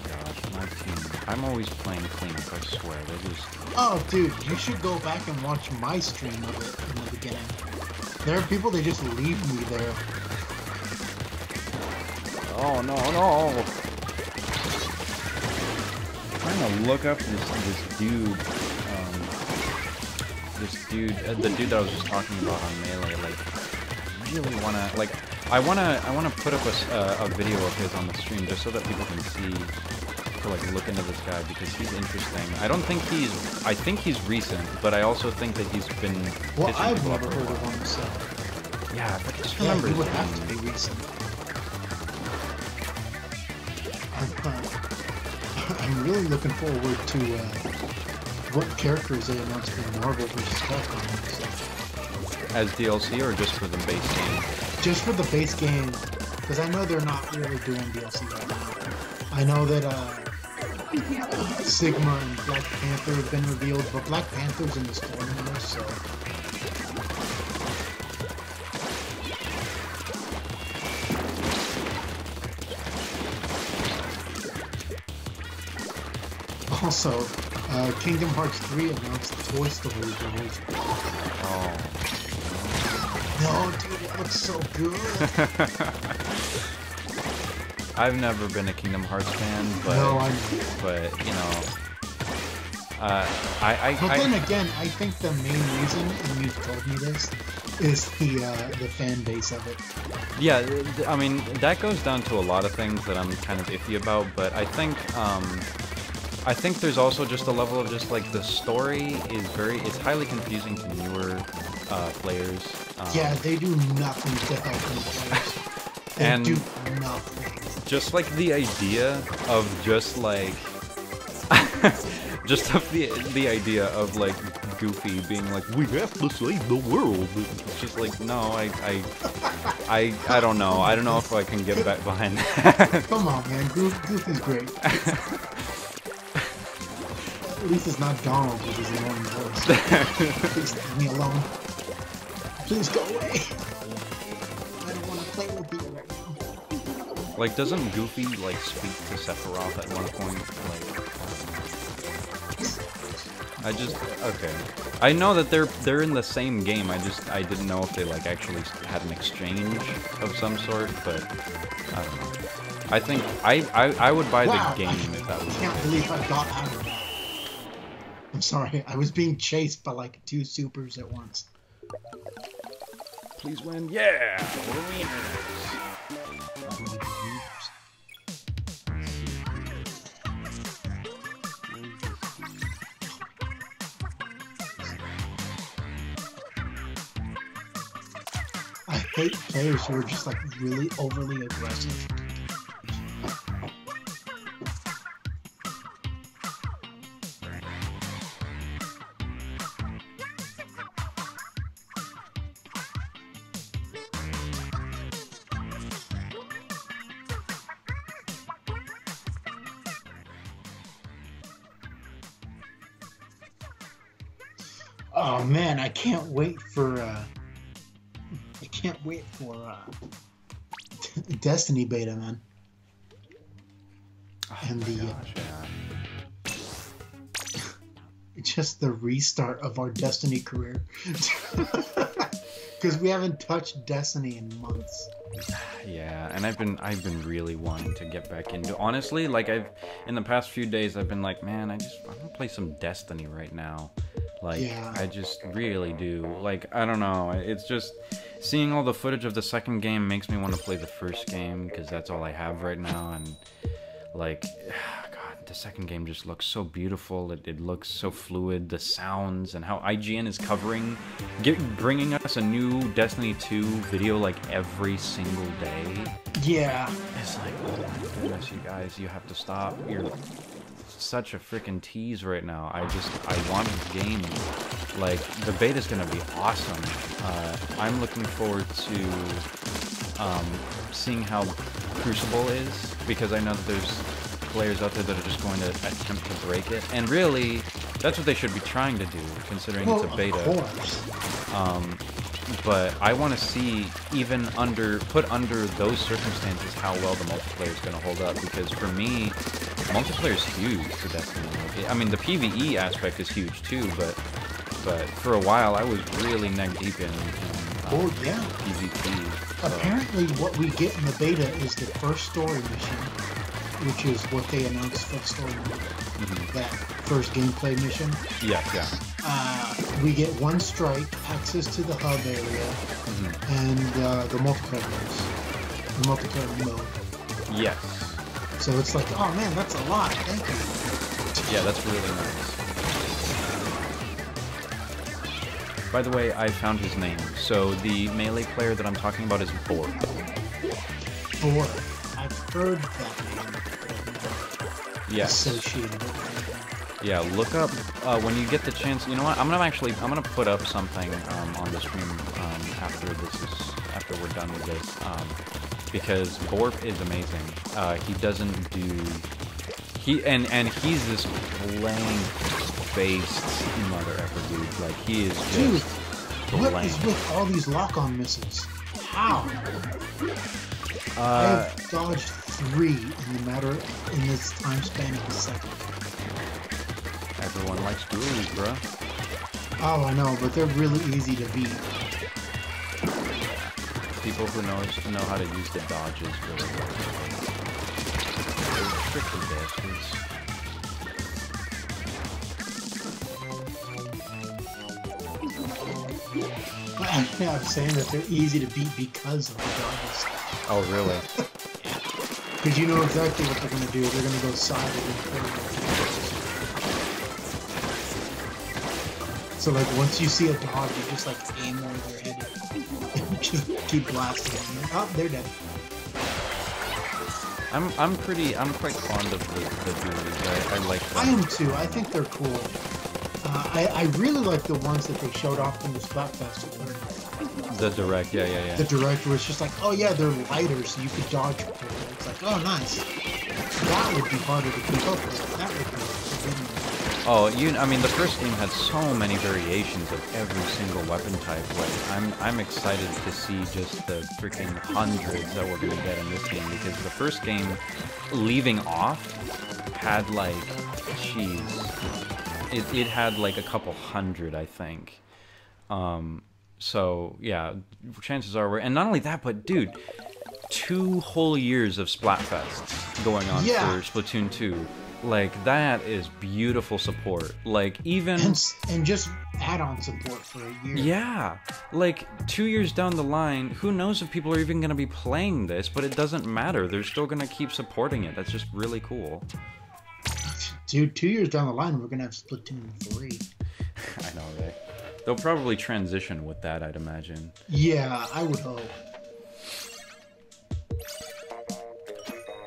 Gosh, my team. I'm always playing cleanup, I swear. They just. Oh, dude, you should go back and watch my stream of it in the beginning. There are people that just leave me there. Oh, no. I'm trying to look up this dude. The dude that I was just talking about on Melee. Like, really wanna, like, I wanna put up a video of his on the stream just so that people can see, to like look into this guy, because he's interesting. I think he's recent, but I also think that he's been. Well, I've never heard of him, so. Yeah, but just remember. He would have to be recent. I'm really looking forward to what characters they announced for Marvel vs. Capcom. As DLC or just for the base game? Just for the base game, because I know they're not really doing DLC right now. I know that Sigma and Black Panther have been revealed, but Black Panther's in the store now, so. Also, Kingdom Hearts 3 announced Toy Story World. Oh. No, dude, it looks so good. I've never been a Kingdom Hearts fan, but No, I'm. but you know, But then again, I think the main reason, and you've told me this, is the fan base of it. Yeah, I mean that goes down to a lot of things that I'm kind of iffy about, but I think there's also just a level of just like the story is it's highly confusing to newer players. Yeah, they do nothing to help new players. They And do nothing. just like the idea of just like just of the idea of like Goofy being like, we have to save the world. It's just like, no, I don't know. I don't know if I can get back behind that. Come on, man. Goofy's great. At least it's not Donald with his annoying voice. Please leave me alone. Please go away. I don't want to play with you right now. Like, doesn't Goofy like speak to Sephiroth at one point? Like, okay. I know that they're in the same game. I didn't know if they like actually had an exchange of some sort, but I don't know. I think I would buy the game if that was. I can't believe I got out of that. I'm sorry. I was being chased by like 2 supers at once. Please win. Yeah! We're winners. I hate players who are just like really overly aggressive. Oh man, I can't wait for Destiny beta, man. Oh, and the gosh, yeah. Just the restart of our Destiny career. Because we haven't touched Destiny in months. Yeah, and I've been really wanting to get back into. Honestly, like in the past few days I've been like, man, I want to play some Destiny right now. Like, yeah. I just really do. Like, I don't know. It's just seeing all the footage of the second game makes me want to play the first game because that's all I have right now. And like, God, the second game just looks so beautiful. It looks so fluid. The sounds and how IGN is bringing us a new Destiny 2 video like every single day. Yeah. It's like, oh my goodness, you guys, you have to stop. You're such a freaking tease right now. I want this game. Like, the beta's gonna be awesome. I'm looking forward to seeing how Crucible is, because I know that there's players out there that are just going to attempt to break it, and really that's what they should be trying to do, considering it's a beta. Of course. But I want to see, even put under those circumstances, how well the multiplayer is going to hold up, because for me, multiplayer is huge for Destiny. I mean, the PvE aspect is huge too, but for a while I was really neck deep in PvP. So. Apparently what we get in the beta is the first story mission, which is what they announced for the story mode. Mm-hmm. That first gameplay mission. Yeah. We get one strike, access to the hub area, and the multiplayer mode. Yes. So it's like, oh man, that's a lot. Thank you. Yeah, that's really nice. By the way, I found his name. So the melee player that I'm talking about is Borg. Borg. I've heard that name. Yes. Associated with it. Yeah, look up when you get the chance. You know what? I'm gonna put up something on the stream after we're done with this, because Borp is amazing. He doesn't do he's this blank-faced mother effer dude. Like, he is just dude. blank. What is with all these lock-on missiles? How? I have dodged 3 in this time span of a second. Everyone likes duels, bruh. Oh, I know, but they're really easy to beat. People who know how to use the dodges really well. tricky bastards. Actually, I was saying that they're easy to beat because of the dodges. Oh, really? Because you know exactly what they're going to do. They're going to go side and forward. So, like, once you see a dog, you just, like, aim where they're headed. And just keep blasting them. Oh, they're dead. I'm quite fond of the duels. I like them. I am too. I think they're cool. I really like the ones that they showed off in the Splatfest. The direct, yeah. The direct where it's just like, oh yeah, they're lighter, so you could dodge people. It's like, oh nice. That would be harder to keep up with. That would be. Oh, I mean, the first game had so many variations of every single weapon type. Like, I'm excited to see just the freaking hundreds that we're gonna get in this game, because the first game, leaving off, had like, jeez, it had like a couple hundred, I think. So yeah, chances are and not only that, but dude, 2 whole years of Splatfest going on for Splatoon 2. Like, that is beautiful support. Like, even... And just add-on support for a year. Yeah. Like, 2 years down the line, who knows if people are even going to be playing this, but it doesn't matter. They're still going to keep supporting it. That's just really cool. Dude, 2 years down the line, we're going to have Splatoon 3. I know, right? They'll probably transition with that, I'd imagine. Yeah, I would hope.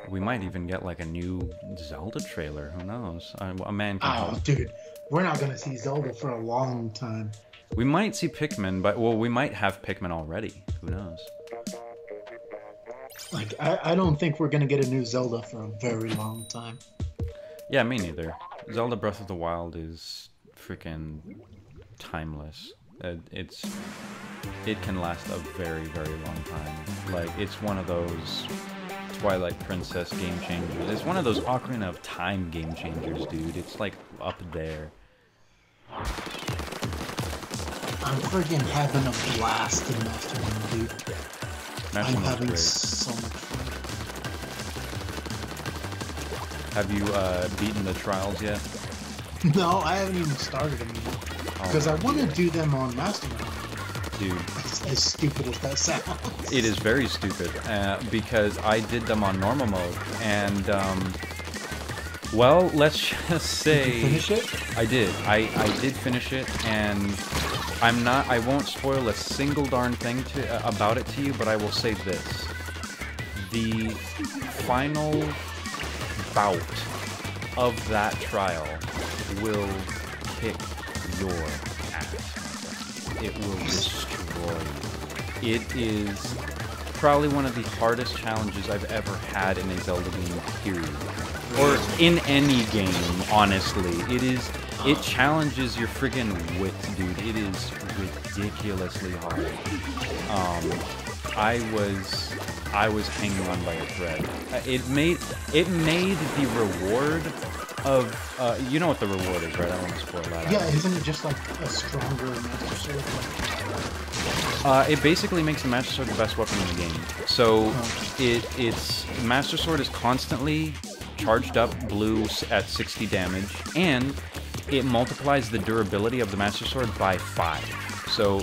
We might even get like a new Zelda trailer. Who knows? A man can hope. Dude, we're not gonna see Zelda for a long time. We might see Pikmin, but we might have Pikmin already. Who knows? Like, I don't think we're gonna get a new Zelda for a very long time. Yeah, me neither. Zelda Breath of the Wild is freaking timeless. It can last a very, very long time. Like, it's one of those Twilight Princess game changers. It's one of those Ocarina of Time game changers, dude. It's like up there. I'm freaking having a blast in Master Mode, dude. I'm having so much fun. Have you beaten the trials yet? No, I haven't even started them yet. Because I want to do them on Master Mode. Dude. As stupid as that sounds. It is very stupid, because I did them on normal mode, and, well, let's just say... Did you finish it? I did. I did finish it, and I won't spoil a single darn thing about it to you, but I will say this. The final bout of that trial will kick your ass. It will destroy you. It is probably one of the hardest challenges I've ever had in a Zelda game, period. Or in any game, honestly. It challenges your friggin' wits, dude. It is ridiculously hard. I was hanging on by a thread. It made the reward of, you know what the reward is, right? I don't want to spoil that. Yeah, isn't it just like a stronger Master Sword? It basically makes the Master Sword the best weapon in the game. So, its Master Sword is constantly charged up blue at 60 damage, and it multiplies the durability of the Master Sword by 5. So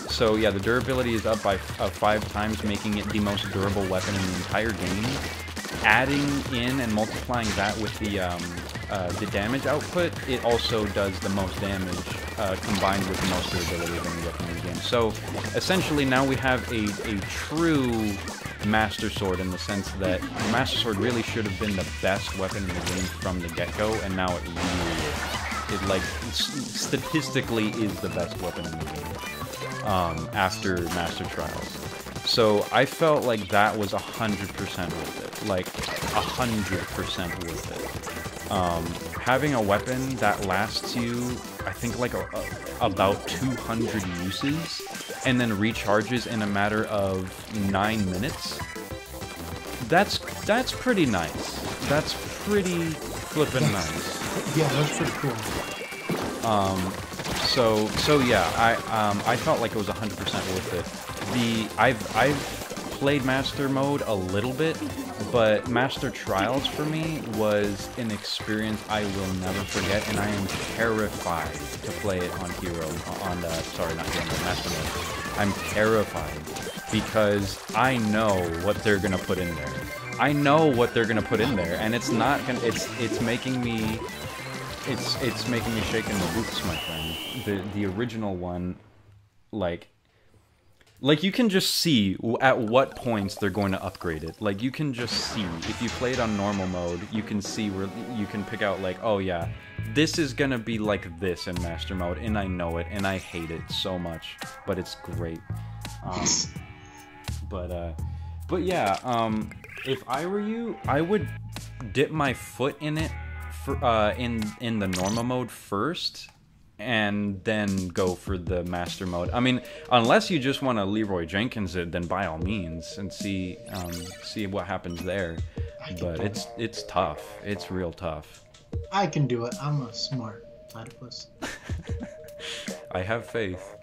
so yeah, the durability is up by 5 times, making it the most durable weapon in the entire game. Adding in and multiplying that with the damage output, it also does the most damage combined with the most durability of any weapon in the game. So essentially now we have a true Master Sword, in the sense that the Master Sword really should have been the best weapon in the game from the get-go, and now it really is. It, like, statistically is the best weapon in the game after Master Trials. So I felt like that was 100% worth it. Like, 100% worth it. Having a weapon that lasts you, I think, like about 200 uses, and then recharges in a matter of 9 minutes, that's pretty nice. That's pretty flippin' nice. Yeah, that's pretty cool. So yeah, I felt like it was 100% worth it. I've played Master Mode a little bit, But Master Trials for me was an experience I will never forget, and I am terrified to play it on sorry, not Hero Mode, Master Mode. I'm terrified because I know what they're gonna put in there. I know what they're gonna put in there, and it's not gonna. It's making me. It's making me shake in the boots, my friend. The original one, like you can just see at what points they're going to upgrade it. Like, you can just see. If you play it on normal mode, you can see where you can pick out, like, oh yeah, this is gonna be like this in Master Mode, and I know it, and I hate it so much, but it's great. But yeah, if I were you, I would dip my foot in it for, in the normal mode first, and then go for the Master Mode. I mean, unless you just want to Leroy Jenkins it, then by all means, and see what happens there. But it's tough. It's real tough. I can do it. I'm a smart platypus. I have faith.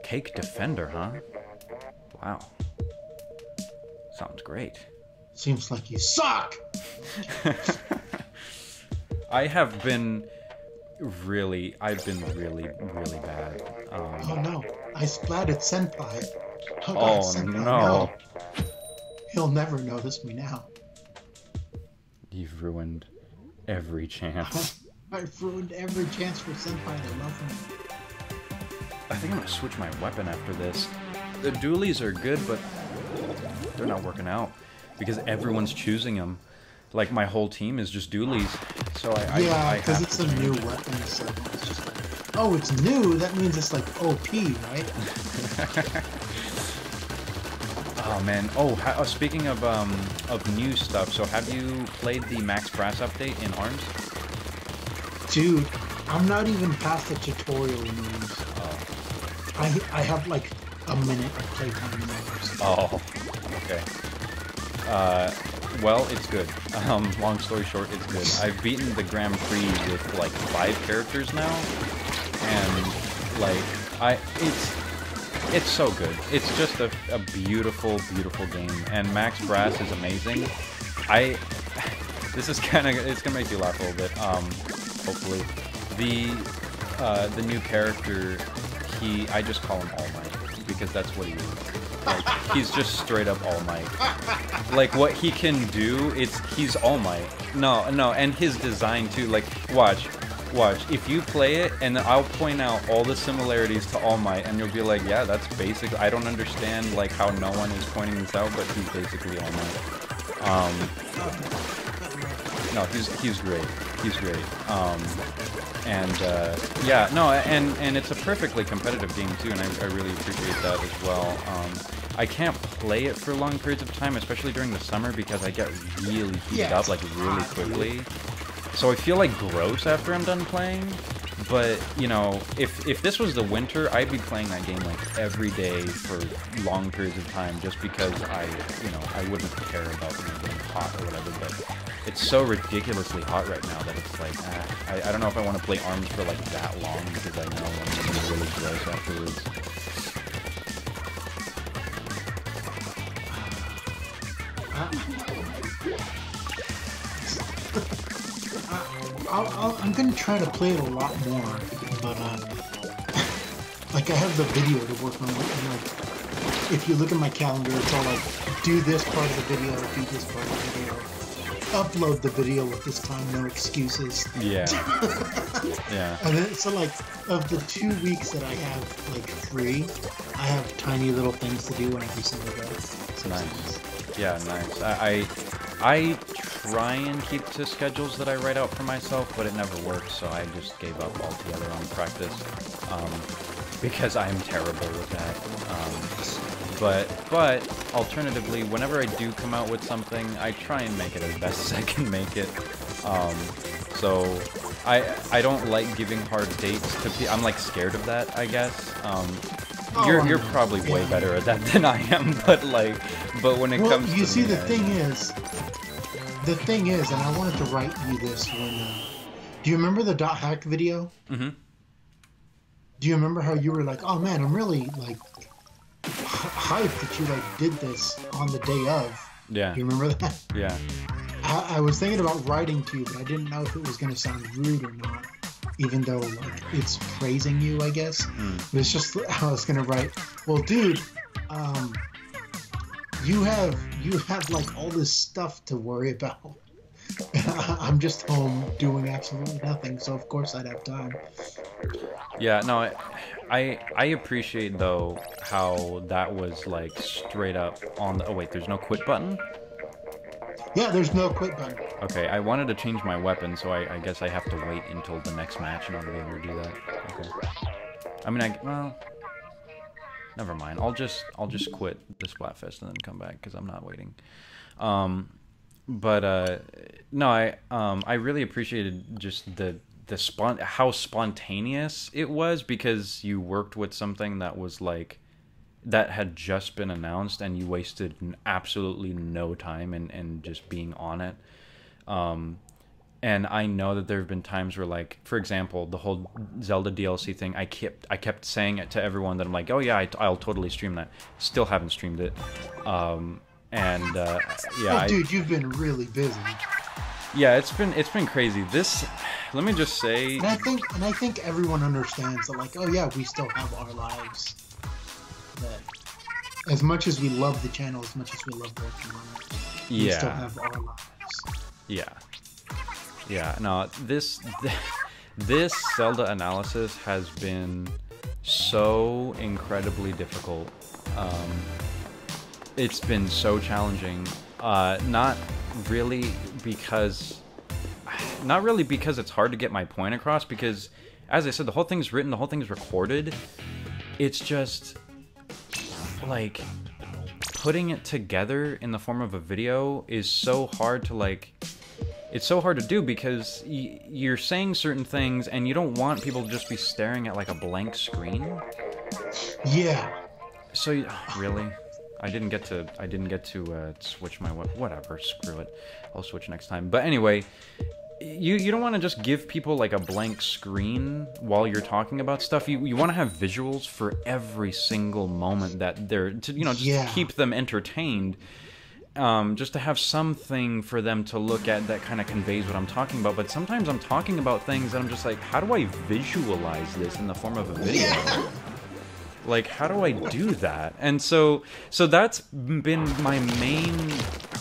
Cake Defender, huh? Wow. Sounds great. Seems like you suck! I've been really bad. Oh no, I splatted Senpai. Oh God, Senpai, no. He'll never notice me now. You've ruined every chance. I've ruined every chance for Senpai to love him. I think I'm gonna switch my weapon after this. The dualies are good, but they're not working out because everyone's choosing them. Like, my whole team is just dualies, so I because it's a new weapon, so it's just like, oh, it's new. That means it's like OP, right? Oh man. Oh, speaking of new stuff, so have you played the Max Brass update in ARMS? Dude, I'm not even past the tutorial moves. Oh. I have like a minute of playtime in ARMS. Oh, okay. Well, it's good. Long story short, it's good. I've beaten the Grand Prix with like 5 characters now, and like it's so good. It's just a beautiful, beautiful game, and Max Brass is amazing. This is it's gonna make you laugh a little bit. Hopefully, the new character, I just call him All Might because that's what he is. Like, he's just straight up All Might. Like, what he can do, he's All Might. No, and his design too. Like, watch. If you play it, and I'll point out all the similarities to All Might, and you'll be like, yeah, that's basically. I don't understand like how no one is pointing this out, but he's basically All Might. No, he's great. He's great. Yeah, no, and it's a perfectly competitive game too, and I really appreciate that as well. I can't play it for long periods of time, especially during the summer, because I get really heated up like really quickly. So I feel like gross after I'm done playing. But you know, if this was the winter, I'd be playing that game like every day for long periods of time, just because I wouldn't care about getting hot or whatever. But it's so ridiculously hot right now that it's like, I don't know if I want to play ARMS for like that long, because I know I'm going to be really gross afterwards. I'm gonna try to play it a lot more, but like I have the video to work on, and like if you look at my calendar, it's all like do this part of the video, do this part of the video, upload the video with this time, no excuses. Yeah. Yeah. And then, so like of the 2 weeks that I have like free, I have tiny little things to do every single day. So nice. Yeah, nice. I try and keep to schedules that I write out for myself, but it never works, so I just gave up altogether on practice, because I am terrible with that. But alternatively, whenever I do come out with something, I try and make it as best as I can make it. So I don't like giving hard dates to people. I'm like scared of that, I guess. You're probably way better at that than I am, but when it comes to you see, me, the thing is, and I wanted to write you this when, do you remember the Dot Hack video? Mm-hmm. Do you remember how you were like, oh man, I'm really like hyped that you like did this on the day of, Yeah. You remember that? Yeah. I was thinking about writing to you, but I didn't know if it was going to sound rude or not. Even though like it's praising you, I guess. But it's just I was going to write. Well, dude, you have like all this stuff to worry about. I'm just home doing absolutely nothing, so of course I'd have time. Yeah, no, I appreciate though how that was like straight up on the. Oh wait, there's no quit button. Yeah, there's no quit button. Okay, I wanted to change my weapon, so I guess I have to wait until the next match in order to be able to do that. Okay. I mean, well, never mind. I'll just quit the Splatfest and then come back because I'm not waiting. But no, I really appreciated just how spontaneous it was, because you worked with something that was like that had just been announced and you wasted absolutely no time and just being on it. And I know that there have been times where, like, for example, the whole Zelda DLC thing, I kept saying it to everyone that I'm like, oh yeah, I'll totally stream that. Still haven't streamed it. Yeah. Oh, dude, you've been really busy. Yeah, it's been crazy. Let me just say. And I think everyone understands that, like, oh yeah, we still have our lives. That as much as we love the channel, as much as we love working on it, we still have our lives. Yeah. Yeah. No, this Zelda analysis has been so incredibly difficult. It's been so challenging. Not really because it's hard to get my point across, because, as I said, the whole thing's written, the whole thing's recorded. It's just like putting it together in the form of a video is so hard to like. It's so hard to do because you're saying certain things and you don't want people to just be staring at like a blank screen. Yeah. So really, I didn't get to switch my whatever. Screw it. I'll switch next time. But anyway, you don't want to just give people like a blank screen while you're talking about stuff. You want to have visuals for every single moment that they're to keep them entertained. Just to have something for them to look at that kind of conveys what I'm talking about. But sometimes I'm talking about things that I'm just like, how do I visualize this in the form of a video? Yeah. Like, how do I do that? And so that's been my main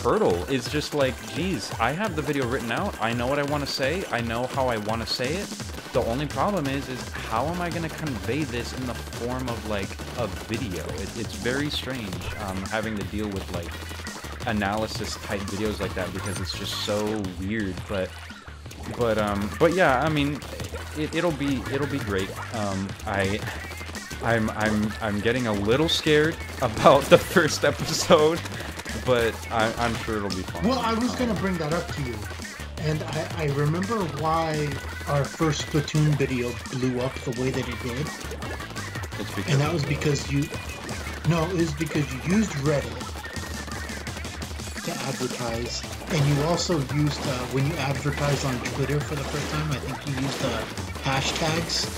hurdle, is just like, geez, I have the video written out. I know what I want to say. I know how I want to say it. The only problem is how am I going to convey this in the form of, like, a video? It's very strange having to deal with, like, analysis-type videos like that, because it's just so weird. But yeah, I mean, it'll be great. I'm getting a little scared about the first episode, but I'm sure it'll be fun. Well, I was gonna bring that up to you, and I remember why our first Splatoon video blew up the way that it did. And that was because you used Reddit to advertise, and you also used when you advertised on Twitter for the first time, I think you used hashtags.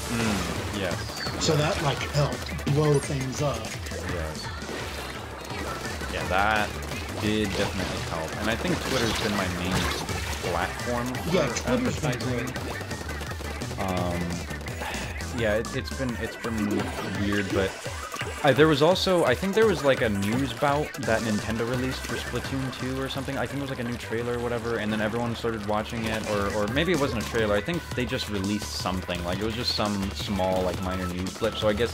Yes. So that like helped blow things up. Yes. Yeah, that did definitely help, and I think Twitter's been my main platform for advertising. Yeah, it's been weird, but there was also, I think there was like a news bout that Nintendo released for Splatoon 2 or something. I think it was like a new trailer or whatever, and then everyone started watching it, or maybe it wasn't a trailer. I think they just released something, like it was just some small like minor news clip. So I guess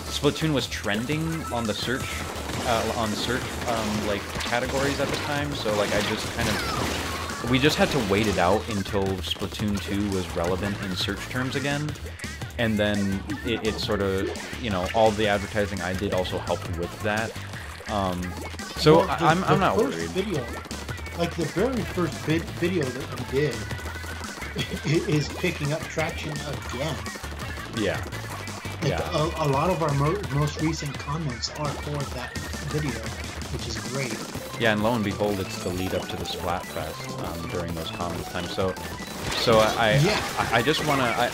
Splatoon was trending on the search like categories at the time. So like we just had to wait it out until Splatoon 2 was relevant in search terms again. And then it sort of, all the advertising I did also helped with that. So well, I'm not worried. Like the very first video that we did is picking up traction again. Yeah. Like a lot of our most recent comments are for that video, which is great. Yeah, and lo and behold, it's the lead up to the Splatfest during those comments times. So I just want to...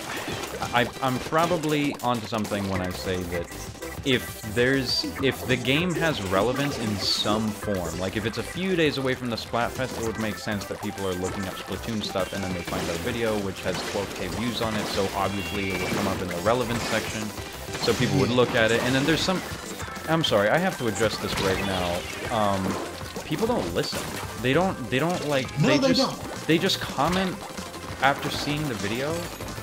I'm probably onto something when I say that if the game has relevance in some form, like if it's a few days away from the Splatfest, it would make sense that people are looking up Splatoon stuff and then they find our video, which has 12K views on it, so obviously it would come up in the relevance section, so people would look at it, and then there's some... I'm sorry, I have to address this right now. People don't listen. They don't like... No, they don't. They just comment after seeing the video,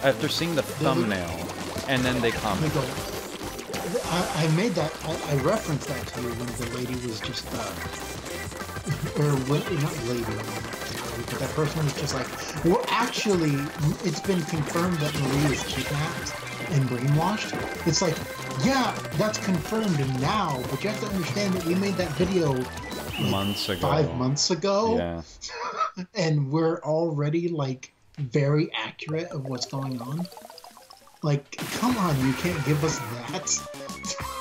after seeing the thumbnail, and then they comment. They go, I made that, I referenced that to you when the lady was just, or what, not lady, but that person was just like, well, actually, it's been confirmed that Marie is kidnapped and brainwashed. It's like, yeah, that's confirmed now, but you have to understand that we made that video like months ago. 5 months ago. Yeah. And we're already, like, very accurate of what's going on. Like, come on, you can't give us that.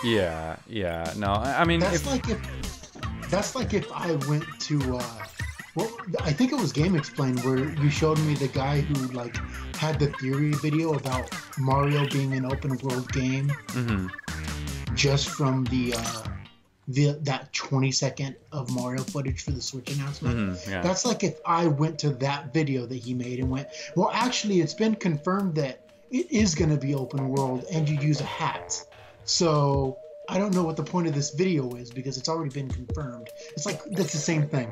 Yeah, no, I mean... That's like if I went to, well, I think it was Game Explained, where you showed me the guy who, like, had the theory video about Mario being an open world game, just from that 20-second of Mario footage for the Switch announcement. Yeah. That's like if I went to that video that he made and went, well, actually, it's been confirmed that it is going to be open world and you use a hat. So I don't know what the point of this video is because it's already been confirmed. It's like, that's the same thing.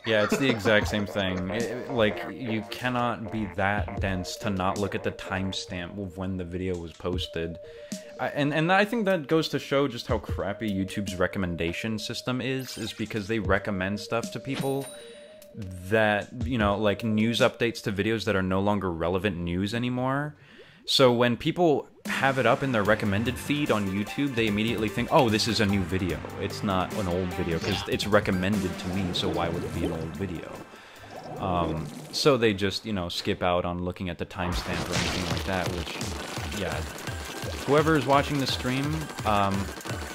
Yeah, it's the exact same thing. Like, you cannot be that dense to not look at the timestamp of when the video was posted. And I think that goes to show just how crappy YouTube's recommendation system is because they recommend stuff to people that, you know, like news updates to videos that are no longer relevant news anymore. So when people have it up in their recommended feed on YouTube, they immediately think, oh, this is a new video. It's not an old video, because it's recommended to me, so why would it be an old video? So they just, you know, skip out on looking at the timestamp or anything like that, which, yeah. Whoever is watching the stream,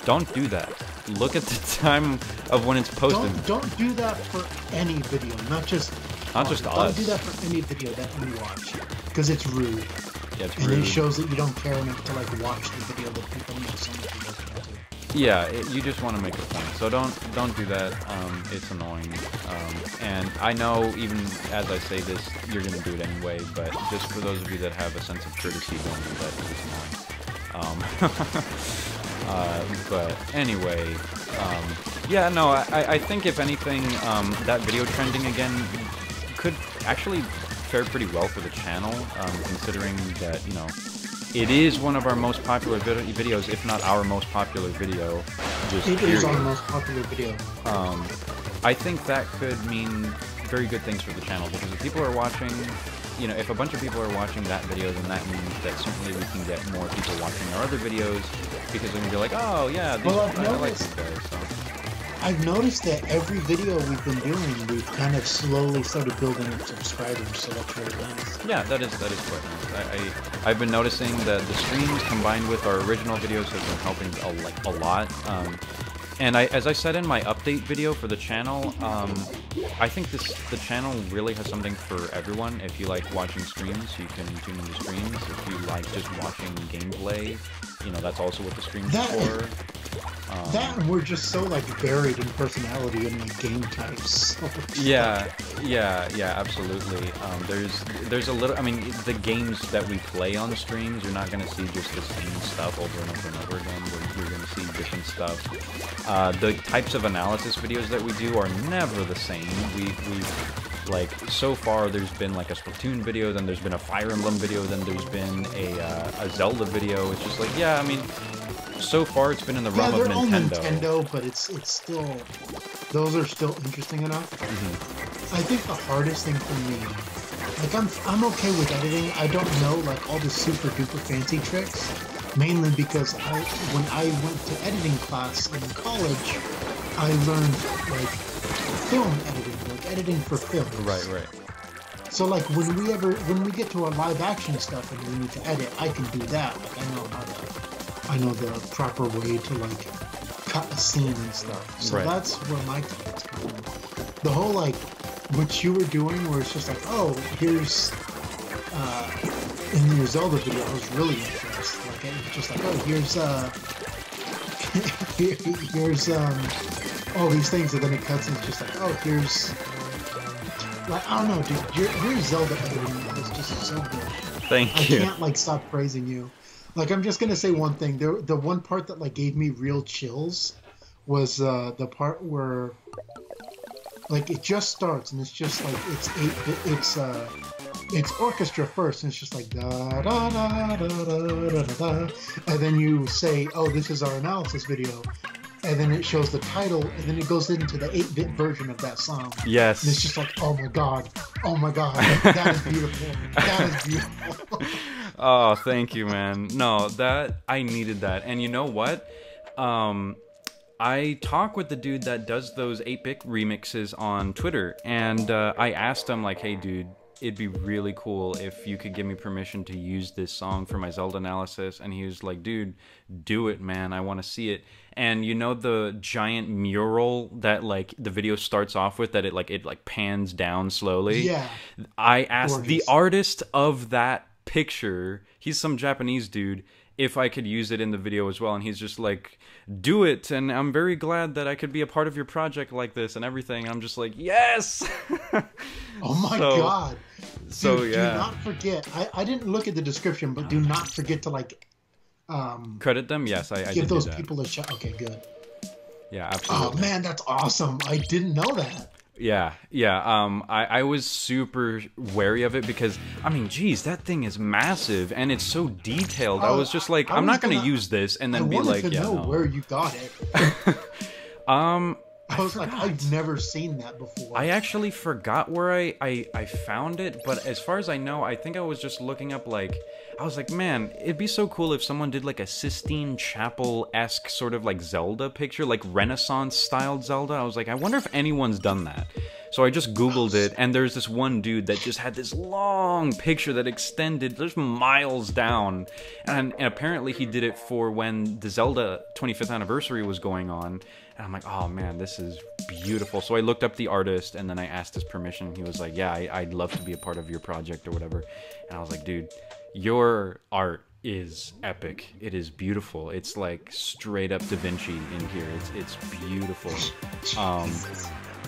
don't do that. Look at the time of when it's posted. Don't do that for any video, not just us. Don't do that for any video that you watch, because it's rude. Yeah, it's and rude. it shows that you don't care enough to like watch the video that people know so much people to. Yeah, you just want to make a point, so don't do that. It's annoying, and I know even as I say this, you're gonna do it anyway. But just for those of you that have a sense of courtesy, don't do that. It's annoying. But anyway, yeah, no, I think if anything, that video trending again could actually fare pretty well for the channel, considering that, you know, it is one of our most popular videos, if not our most popular video. It is our most popular video. I think that could mean very good things for the channel, because if people are watching, you know, if a bunch of people are watching that video, then that means that certainly we can get more people watching our other videos, because they're going to be like, oh, yeah, I like these guys, so... I've noticed that every video we've been doing, we've kind of slowly started building up subscribers, so that's really nice. Yeah, that is quite nice. I've been noticing that the streams combined with our original videos have been helping a lot. And as I said in my update video for the channel, I think the channel really has something for everyone. If you like watching streams, you can tune into streams. If you like just watching gameplay, you know, that's also what the stream's for. That and we're just so like varied in personality and like game types. Yeah, absolutely. There's a little. I mean, the games that we play on streams, you're not gonna see just the same stuff over and over and over again. You're gonna see different stuff. The types of analysis videos that we do are never the same. We like, so far there's been like a Splatoon video, then there's been a Fire Emblem video, then there's been a Zelda video. It's just like, yeah, I mean, so far it's been in the realm of Nintendo. All Nintendo, but it's still, those are still interesting enough. I think the hardest thing for me, like I'm okay with editing. I don't know like all the super duper fancy tricks, mainly because when I went to editing class in college, I learned like film editing, like editing for film. Right. So like when we get to our live action stuff and we need to edit, I can do that. Like I know the proper way to like cut a scene and stuff. So that's where my talent's coming from. The whole like what you were doing, where it's just like, oh, here's in your Zelda video, I was really impressed. Like it was just like, oh, here's here's all these things, and then it cuts and it's just like, oh, here's like, I don't know, dude, your Zelda editing is just so good. Thank you. I can't like stop praising you. Like, I'm just gonna say one thing. The one part that like gave me real chills was the part where like it just starts and it's just like it's orchestra first and it's just like da da da da da da da, and then you say, oh, this is our analysis video, and then it shows the title, and then it goes into the 8-bit version of that song. Yes. And it's just like, oh my god, that is beautiful. That is beautiful. Oh, thank you, man. No, that I needed that. And you know what? I talk with the dude that does those 8-bit remixes on Twitter, and I asked him, like, hey, dude, it'd be really cool if you could give me permission to use this song for my Zelda analysis. And he was like, dude, do it, man. I want to see it. And you know the giant mural that like the video starts off with, that it pans down slowly? Yeah. I asked Gorgeous. the artist of that picture, he's some Japanese dude, if I could use it in the video as well, and he's just like, do it, and I'm very glad that I could be a part of your project like this and everything. I'm just like, yes. Oh my god. So Dude, yeah, do not forget, I didn't look at the description, but do not forget to like credit them. Yes, I give did those do that. people a shot. Okay, good. Yeah, absolutely. Oh man, that's awesome. I didn't know that. Yeah. I was super wary of it because, I mean, geez, that thing is massive and it's so detailed. I was just like, I'm not going to use this and then be like, yeah, I wanted to know where you got it. I was like, I've never seen that before. I actually forgot where I found it, but as far as I know, I think I was just looking up, like, I was like, man, it'd be so cool if someone did like a Sistine Chapel-esque sort of like Zelda picture, like Renaissance-styled Zelda. I was like, I wonder if anyone's done that. So I just Googled it, and there's this one dude that just had this long picture that extended just miles down. And apparently he did it for when the Zelda 25th anniversary was going on. And I'm like, oh man, this is beautiful. So I looked up the artist, and then I asked his permission. He was like, yeah, I'd love to be a part of your project or whatever. And I was like, dude, your art is epic. It is beautiful. It's like straight up Da Vinci in here. It's beautiful.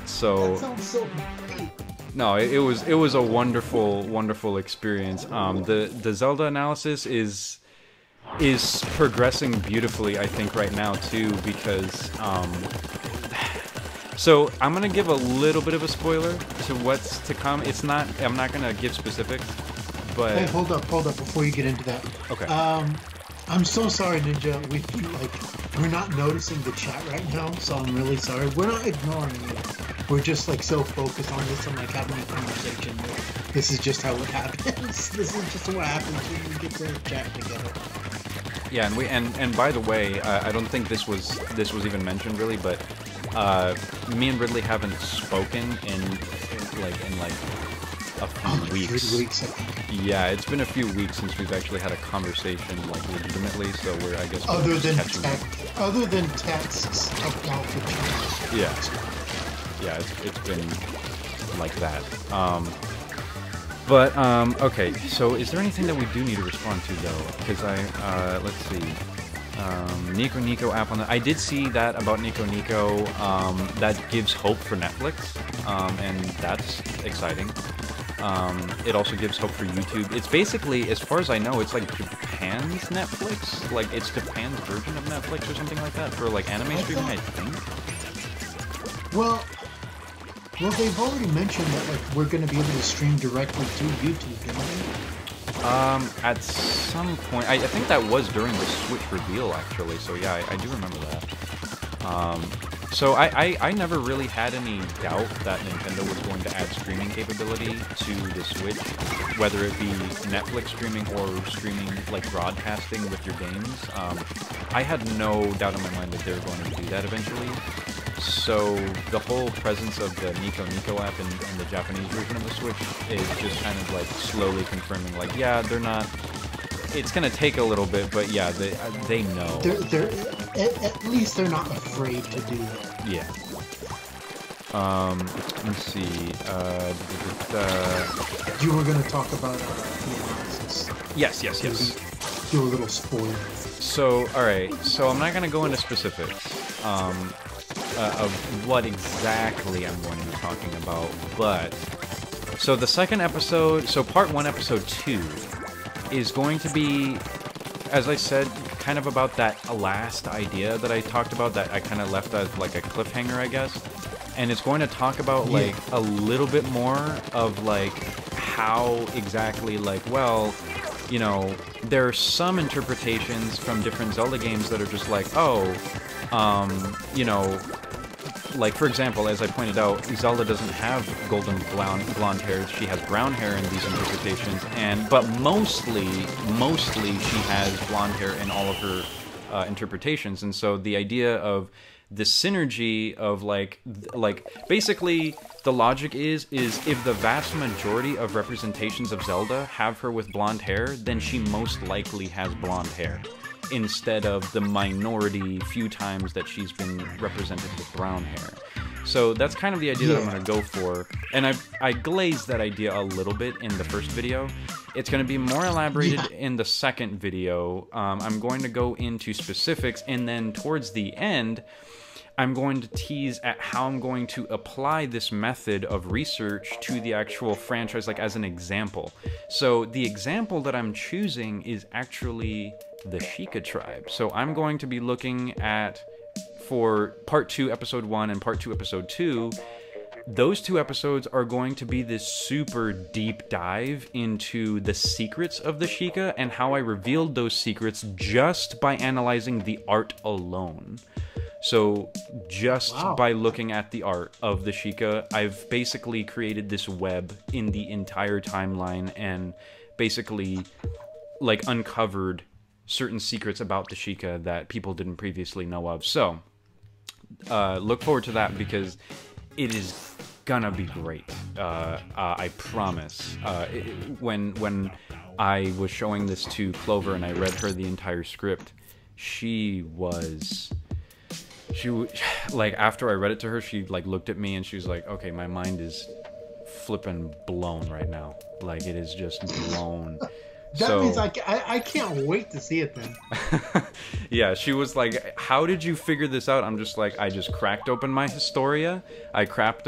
So that sounds so great. no, it was a wonderful experience. The Zelda analysis is progressing beautifully, I think, right now too, because so I'm gonna give a little bit of a spoiler to what's to come. I'm not gonna give specifics, but Hey, hold up before you get into that. Okay. I'm so sorry, Ninja. We're not noticing the chat right now, so I'm really sorry. We're not ignoring you. We're just like so focused on this and like having a conversation. This is just how it happens. This is just what happens when we get to chat together. yeah, and by the way, I don't think this was even mentioned really, but me and Ridley haven't spoken in a few weeks. 3 weeks, I think. Yeah, it's been a few weeks since we've actually had a conversation like legitimately. So we're, I guess, Other than catching up. other than texts about the chat. Yeah, it's been like that. Okay. So is there anything that we do need to respond to though? Because let's see. Nico app on the. I did see that about Nico. That gives hope for Netflix, and that's exciting. It also gives hope for YouTube. It's basically, as far as I know, it's like Japan's Netflix. Like, it's Japan's version of Netflix or something like that for, like, anime streaming, I think. Well, they've already mentioned that like we're going to be able to stream directly to YouTube, didn't they? At some point, I think that was during the Switch reveal, actually. So yeah, I do remember that. So I never really had any doubt that Nintendo was going to add streaming capability to the Switch, whether it be Netflix streaming or streaming, like, broadcasting with your games. I had no doubt in my mind that they were going to do that eventually. So the whole presence of the Nico app and the Japanese version of the Switch is just kind of like slowly confirming, like, yeah, they're not. It's gonna take a little bit, but yeah, they know. They're at least they're not afraid to do it. Yeah. Let's see. You were gonna talk about the analysis. Yes. Do a little spoiler. So, alright, so I'm not going to go into specifics of what exactly I'm going to be talking about, but... So the second episode, so part 1, episode 2, is going to be, as I said, kind of about that last idea that I talked about, that I kind of left as like a cliffhanger, I guess. And it's going to talk about, like, a little bit more of, like, how exactly, like, well, you know, there are some interpretations from different Zelda games that are just like, oh, you know, like, for example, as I pointed out, Zelda doesn't have golden blonde hair, she has brown hair in these interpretations, but mostly she has blonde hair in all of her interpretations, and so the idea of the synergy of, like, basically, the logic is if the vast majority of representations of Zelda have her with blonde hair, then she most likely has blonde hair, instead of the minority few times that she's been represented with brown hair. So that's kind of the idea that I'm going to go for, and I glazed that idea a little bit in the first video. It's going to be more elaborated in the second video. I'm going to go into specifics, and then towards the end, I'm going to tease at how I'm going to apply this method of research to the actual franchise, like as an example. So the example that I'm choosing is actually the Sheikah tribe. So I'm going to be looking at, for part 2, episode 1, and part 2, episode 2, those 2 episodes are going to be this super deep dive into the secrets of the Sheikah and how I revealed those secrets just by analyzing the art alone. So just by looking at the art of the Sheikah, I've basically created this web in the entire timeline and basically, like, uncovered certain secrets about the Sheikah that people didn't previously know of. So look forward to that, because it is gonna be great. I promise. When I was showing this to Clover and I read her the entire script, she like, after I read it to her, she, like, looked at me and she was like, okay, my mind is flipping blown right now. Like, it is just blown. That means I can't wait to see it then. Yeah, she was like, how did you figure this out? I'm just like, I just cracked open my Historia, I cracked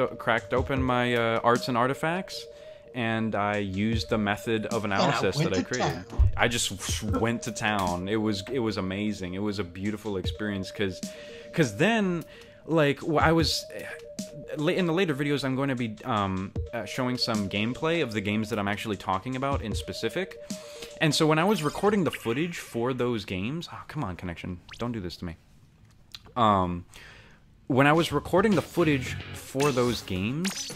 open my arts and artifacts, and I used the method of analysis that I created. I just went to town. It was amazing. It was a beautiful experience, because then, like, I was... in the later videos, I'm going to be showing some gameplay of the games that I'm actually talking about in specific. And so when I was recording the footage for those games... Oh, come on, connection. Don't do this to me. When I was recording the footage for those games,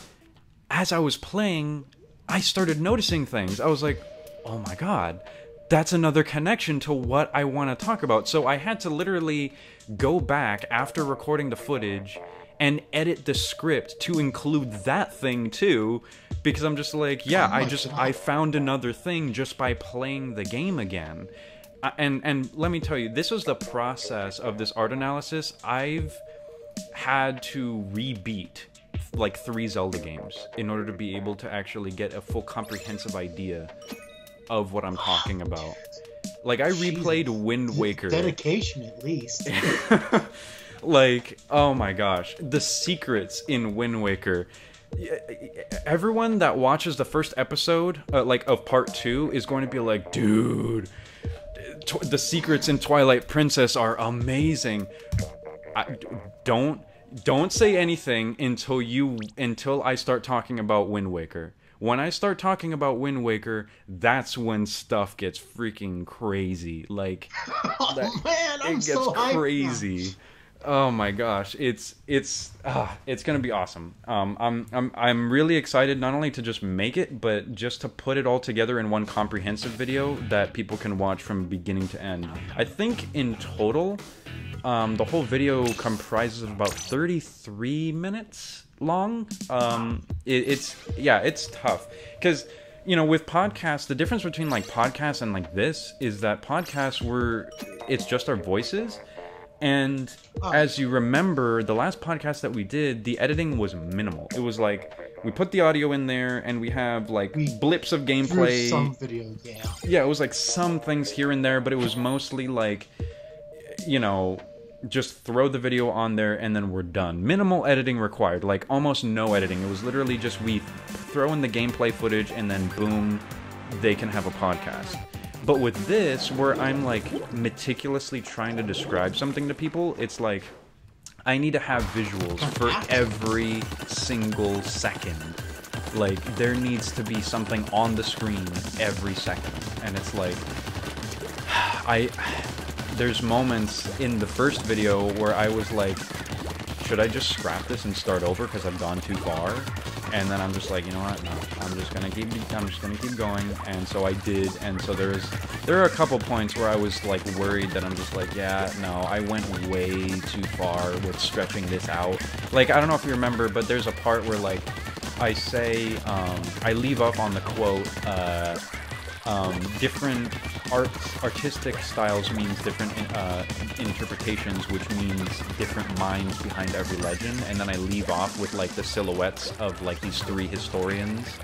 as I was playing, I started noticing things. I was like, oh my god, that's another connection to what I want to talk about. So I had to literally go back after recording the footage and edit the script to include that thing too, because I'm just like, yeah, I found another thing just by playing the game again. And let me tell you, this was the process of this art analysis. I've had to rebeat like 3 Zelda games in order to be able to actually get a full comprehensive idea of what I'm talking about. Like, I replayed Wind Waker. Dedication, at least. Like, oh my gosh, the secrets in Wind Waker. Everyone that watches the first episode, like, of part 2 is going to be like, dude, the secrets in Twilight Princess are amazing. Don't say anything until I start talking about Wind Waker. When I start talking about Wind Waker, that's when stuff gets freaking crazy. Like, oh man, I'm it gets so crazy. Hyped. Oh my gosh, it's gonna be awesome. I'm really excited not only to just make it, but just to put it all together in one comprehensive video that people can watch from beginning to end. I think in total, the whole video comprises of about 33 minutes long. It's tough because, you know, with podcasts, the difference between like podcasts and like this is that podcasts it's just our voices. And as you remember, the last podcast that we did, the editing was minimal. It was like we put the audio in there, and we have like blips of gameplay. Some videos, yeah. Yeah, it was like some things here and there, but it was mostly like, you know, just throw the video on there and then we're done. Minimal editing required, like almost no editing. It was literally just we throw in the gameplay footage and then boom, they can have a podcast. But with this, where I'm like meticulously trying to describe something to people, it's like I need to have visuals for every single second. Like there needs to be something on the screen every second. And it's like there's moments in the first video where I was like, should I just scrap this and start over because I've gone too far? And then I'm just like, you know what? No, I'm just gonna keep going. And so I did. And so there are a couple points where I was like worried that I'm just like, yeah, no, I went way too far with stretching this out. Like I don't know if you remember, but there's a part where like I say, I leave off on the quote, different artistic styles means different interpretations, which means different minds behind every legend, and then I leave off with like the silhouettes of like these three historians,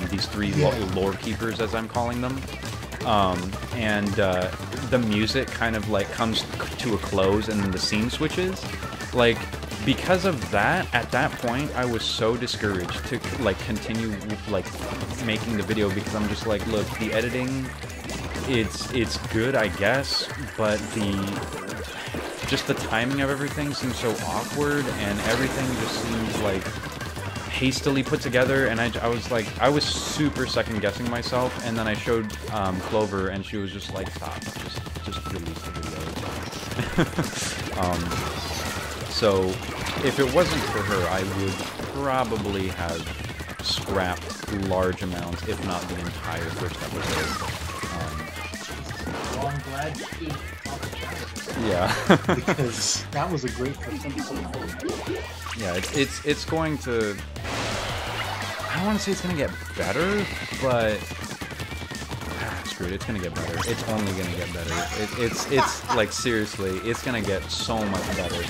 these three lore keepers as I'm calling them, and the music kind of like comes to a close and then the scene switches. Like because of that, at that point I was so discouraged to like continue like making the video, because I'm just like, look, the editing, it's good I guess, but just the timing of everything seems so awkward, and everything just seems like hastily put together, and I was super second guessing myself, and then I showed Clover and she was just like, stop, just release the video. So if it wasn't for her, I would probably have scrapped large amounts, if not the entire first episode. Well, I'm glad you did. Yeah. Because that was a great first episode. Yeah, it's going to... I don't want to say it's going to get better, but... Screw it, it's going to get better. It's only going to get better. It's like, seriously, it's going to get so much better.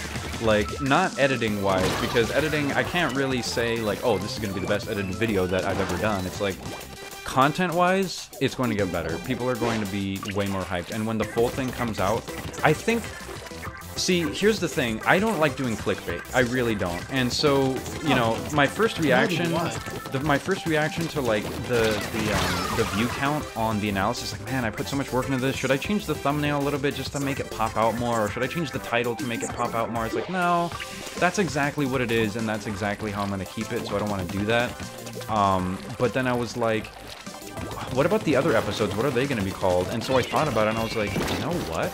Like, not editing-wise, because editing, I can't really say, like, oh, this is going to be the best edited video that I've ever done. It's like, content-wise, it's going to get better. People are going to be way more hyped. And when the full thing comes out, I think... See, here's the thing. I don't like doing clickbait. I really don't. And so, you know, my first reaction... my first reaction to, like, the view count on the analysis, like, man, I put so much work into this. Should I change the thumbnail a little bit just to make it pop out more? Or should I change the title to make it pop out more? It's like, no, that's exactly what it is, and that's exactly how I'm going to keep it, so I don't want to do that. But then I was like, what about the other episodes? What are they going to be called? And so I thought about it, and I was like, you know what?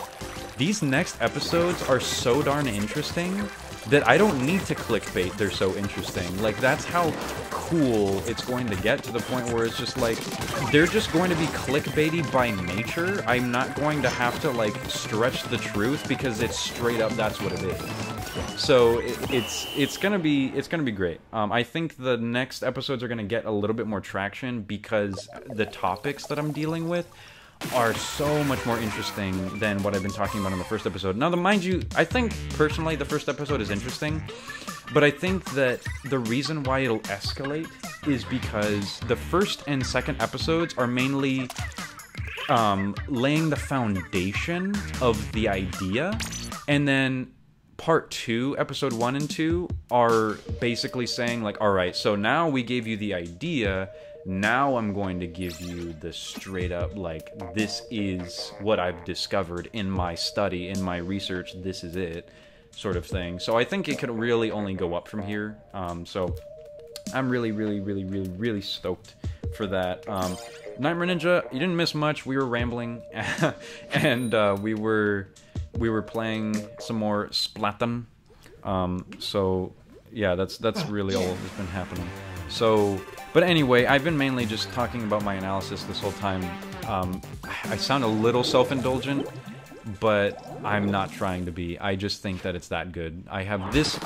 These next episodes are so darn interesting that I don't need to clickbait. They're so interesting. Like, that's how cool it's going to get, to the point where it's just like, they're just going to be clickbaity by nature. I'm not going to have to, like, stretch the truth, because it's straight up, that's what it is. So it's gonna be great. I think the next episodes are gonna get a little bit more traction, because the topics that I'm dealing with are so much more interesting than what I've been talking about in the first episode. Now, mind you, I think, personally, the first episode is interesting, but I think that the reason why it'll escalate is because the first and second episodes are mainly laying the foundation of the idea, and then part 2, episode 1 and 2, are basically saying, like, alright, so now we gave you the idea, now I'm going to give you the straight up, like, this is what I've discovered in my study, in my research, this is it, sort of thing. So I think it could really only go up from here. So I'm really stoked for that. Nightmare Ninja, you didn't miss much. We were rambling, and we were playing some more Splatoon. So yeah, that's really all that's been happening. So, but anyway, I've been mainly just talking about my analysis this whole time. I sound a little self-indulgent, but I'm not trying to be. I just think that it's that good. I have just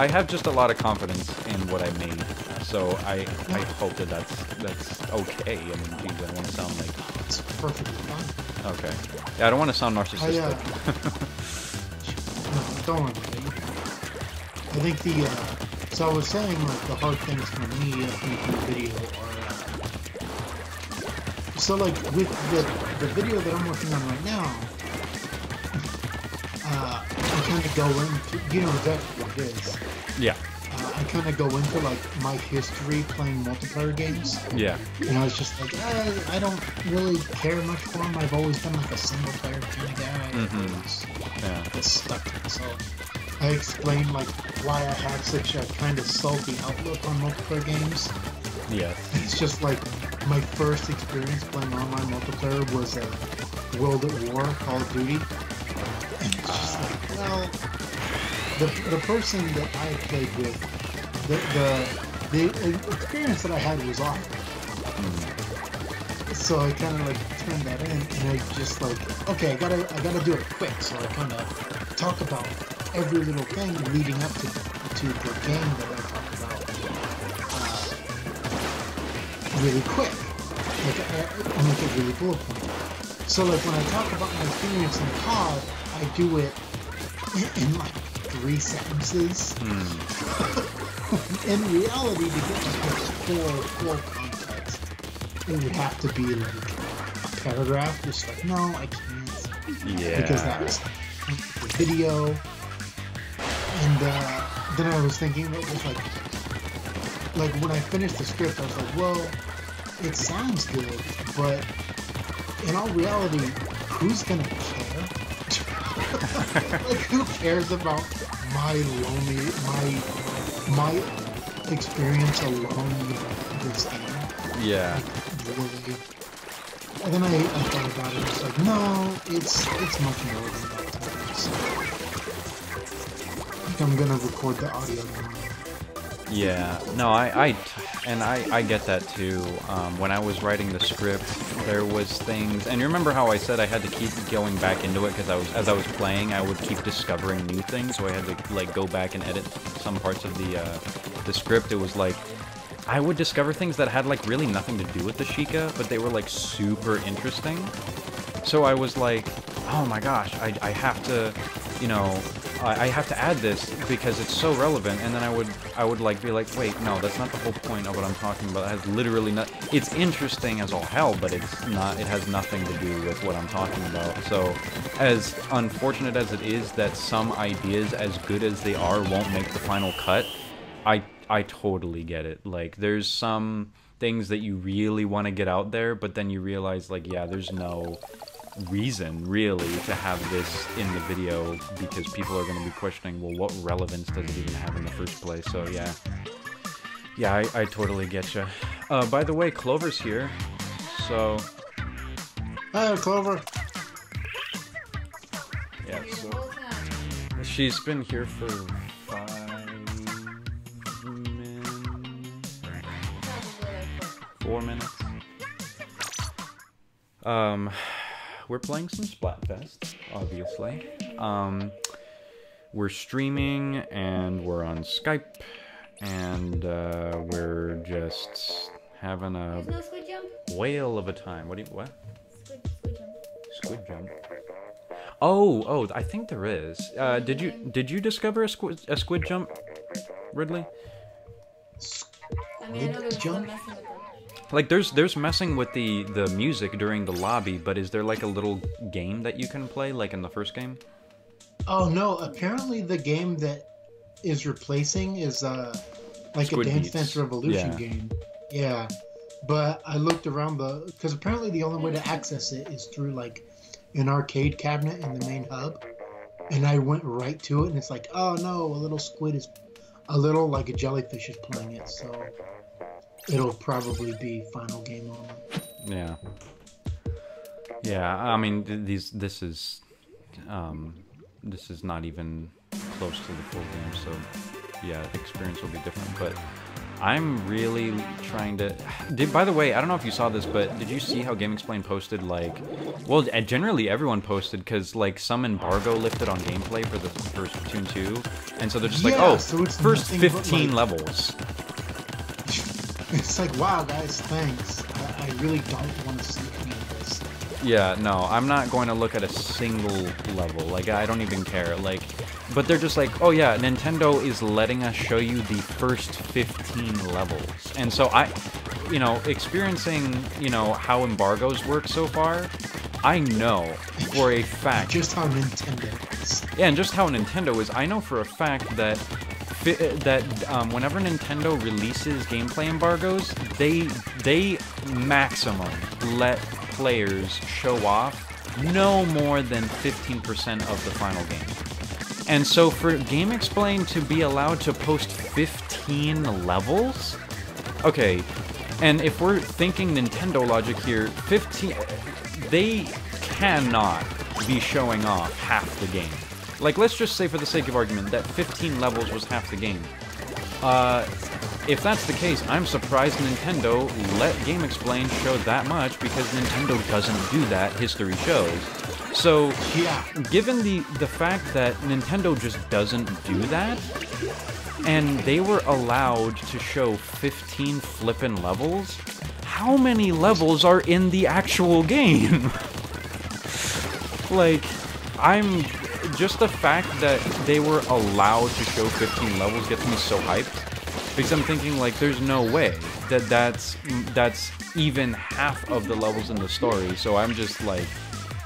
a lot of confidence in what I made. So I hope that that's okay. I mean, geez, I don't want to sound like... It's perfectly fine. Okay. Yeah, I don't want to sound narcissistic. No, don't worry about it. I think So I was saying, like, the hard things for me of making a video are, so like with the video that I'm working on right now, I kind of go into, you know exactly what it is. Yeah. I kind of go into like my history playing multiplayer games. Yeah. You know, it's just like I don't really care much for them. I've always been like a single player kind of guy. Yeah. Get stuck in. So I explain like why I have such a kind of salty outlook on multiplayer games. Yeah. It's just like my first experience playing online multiplayer was World at War, Call of Duty, and it's just like, well, the person that I played with, the experience that I had was awful. So I kind of like turned that in, and I just like, okay, I gotta do it quick. So I kind of talk about every little thing leading up to the game that I talk about really quick. Like I make it really bullet point. So like when I talk about my experience in COD, I do it in like 3 sentences. In reality, to get like full context, it would have to be like a paragraph. Just like, no, I can't. Yeah. Because that was the video. And then I was thinking, it was like when I finished the script, I was like, well, it sounds good, but in all reality, who's gonna care? Like, who cares about my experience alone with this game? Yeah. Like, really? And then I thought about it. It's like, no, it's much more than that. So, I think I'm gonna record the audio now. Yeah, no, I get that too. When I was writing the script, there was things, and you remember how I said I had to keep going back into it because as I was playing, I would keep discovering new things, so I had to like go back and edit some parts of the script. It was like I would discover things that had like really nothing to do with the Sheikah, but they were like super interesting. So I was like, oh my gosh, I have to, you know, I have to add this because it's so relevant. And then I would like be like, wait, no, that's not the whole point of what I'm talking about. It has literally not. It's interesting as all hell, but it's not. It has nothing to do with what I'm talking about. So, as unfortunate as it is that some ideas, as good as they are, won't make the final cut, I totally get it. Like, there's some things that you really want to get out there, but then you realize, like, yeah, there's no reason really to have this in the video because people are going to be questioning, well, what relevance does it even have in the first place? So yeah, I totally get you. By the way, Clover's here, so Hi, Clover. yeah, so she's been here for 4 minutes. We're playing some Splatfest, obviously. We're streaming, and we're on Skype, and we're just having a There's no squid jump? whale of a time. What? Squid jump. Squid jump? Oh, I think there is. Did you discover a squid jump, Ridley? I mean, I know there's Jump? one messing with them. Like, there's messing with the music during the lobby, but is there like a little game that you can play, like in the first game? Oh no! Apparently, the game that is replacing is like Squid a Dance Beats. Dance Revolution Yeah. game. Yeah, but I looked around because apparently the only way to access it is through like an arcade cabinet in the main hub, and I went right to it, and it's like, oh no, a little like a jellyfish is playing it, so it'll probably be final game only. Yeah. I mean, this is not even close to the full game, so yeah, the experience will be different. But I'm really trying to. By the way, I don't know if you saw this, but did you see how Game Explain posted, like, well, generally everyone posted because like some embargo lifted on gameplay for Splatoon 2, and so they're just like, Yeah, oh, so it's first nothing but, 15 like- levels. It's like, wow, guys, thanks. I really don't want to see any of this. Yeah, no, I'm not going to look at a single level. Like, I don't even care. Like, but they're just like, oh yeah, Nintendo is letting us show you the first 15 levels. And so you know, experiencing, you know, how embargoes work so far, I know for a fact. Just how Nintendo is. Yeah, and just how Nintendo is, I know for a fact that whenever Nintendo releases gameplay embargoes, they maximum let players show off no more than 15% of the final game. And so for GameXplain to be allowed to post 15 levels? Okay, and if we're thinking Nintendo logic here, 15... They cannot be showing off half the game. Like, let's just say for the sake of argument that 15 levels was half the game. If that's the case, I'm surprised Nintendo let GameXplain show that much, because Nintendo doesn't do that, history shows. So, Yeah. given the fact that Nintendo just doesn't do that, and they were allowed to show 15 flippin' levels, how many levels are in the actual game? Like, just the fact that they were allowed to show 15 levels gets me so hyped. Because I'm thinking, like, there's no way that that's even half of the levels in the story. So I'm just like,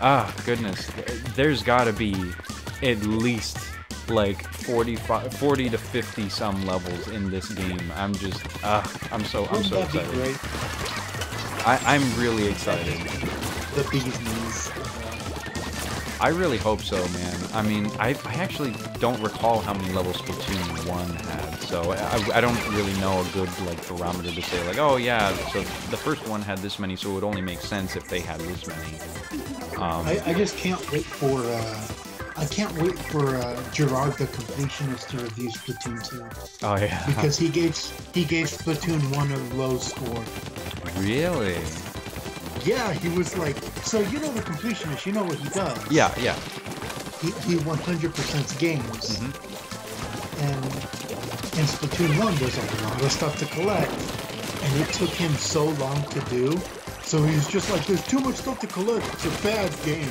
ah, goodness, there's gotta be at least, like, 40 to 50 some levels in this game. I'm just, I'm so Wouldn't that be excited. great? I'm really excited. The bee's knees. I really hope so, man. I mean, I actually don't recall how many levels Splatoon 1 had, so I don't really know a good, like, barometer to say, like, oh yeah, so the first one had this many, so it would only make sense if they had this many. I just can't wait for Gerard the completionist to review Splatoon 2. Oh yeah. Because he gave Splatoon 1 a low score. Really? Yeah, he was like, so you know the completionist, you know what he does. Yeah, yeah. He 100% games. And in Splatoon 1, there's a lot of stuff to collect. And it took him so long to do. So he's just like, there's too much stuff to collect. It's a bad game.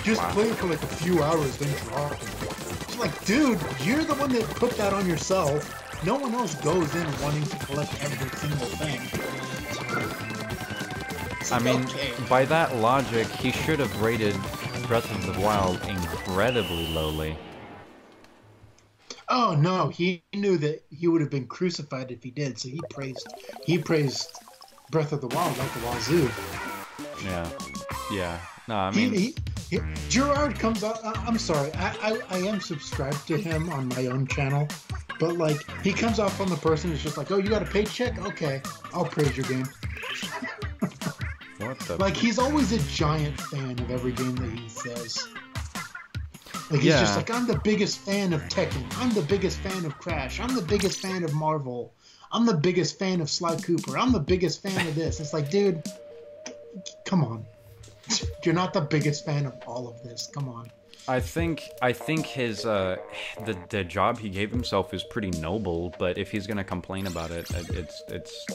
Just play it for like a few hours, then drop it. It's like, dude, you're the one that put that on yourself. No one else goes in wanting to collect every single thing. I mean, by that logic, he should have rated Breath of the Wild incredibly lowly. Oh no, he knew that he would have been crucified if he did, so he praised Breath of the Wild like the wazoo. Yeah, yeah. No, I mean, Gerard comes out. I'm sorry, I am subscribed to him on my own channel, but like he comes off on the person who's just like, oh, you got a paycheck? Okay, I'll praise your game. what the? Like he's always a giant fan of every game that he says. Like he's just like, I'm the biggest fan of Tekken. I'm the biggest fan of Crash. I'm the biggest fan of Marvel. I'm the biggest fan of Sly Cooper. I'm the biggest fan of this. It's like, dude, come on. You're not the biggest fan of all of this. Come on. I think his the job he gave himself is pretty noble, but if he's gonna complain about it, it's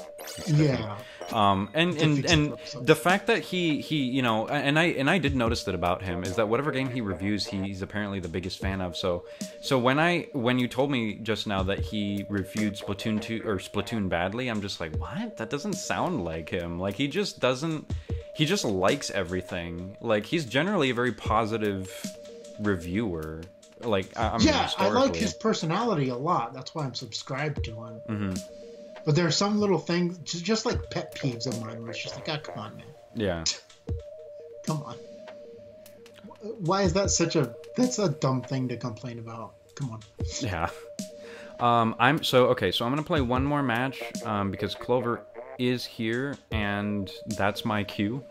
yeah. And the fact that he you know, and I did notice that about him, is that whatever game he reviews, he's apparently the biggest fan of. So when you told me just now that he reviewed Splatoon 2 or Splatoon badly, I'm just like, what? That doesn't sound like him. Like he just likes everything. Like he's generally a very positive reviewer. Like I mean, I like his personality a lot. That's why I'm subscribed to him. Mm-hmm. But there are some little things, just like pet peeves of mine, where it's just like, oh, come on, man. Yeah. Come on. Why is that that's a dumb thing to complain about? Come on. Yeah. I'm gonna play one more match because Clover is here and that's my cue.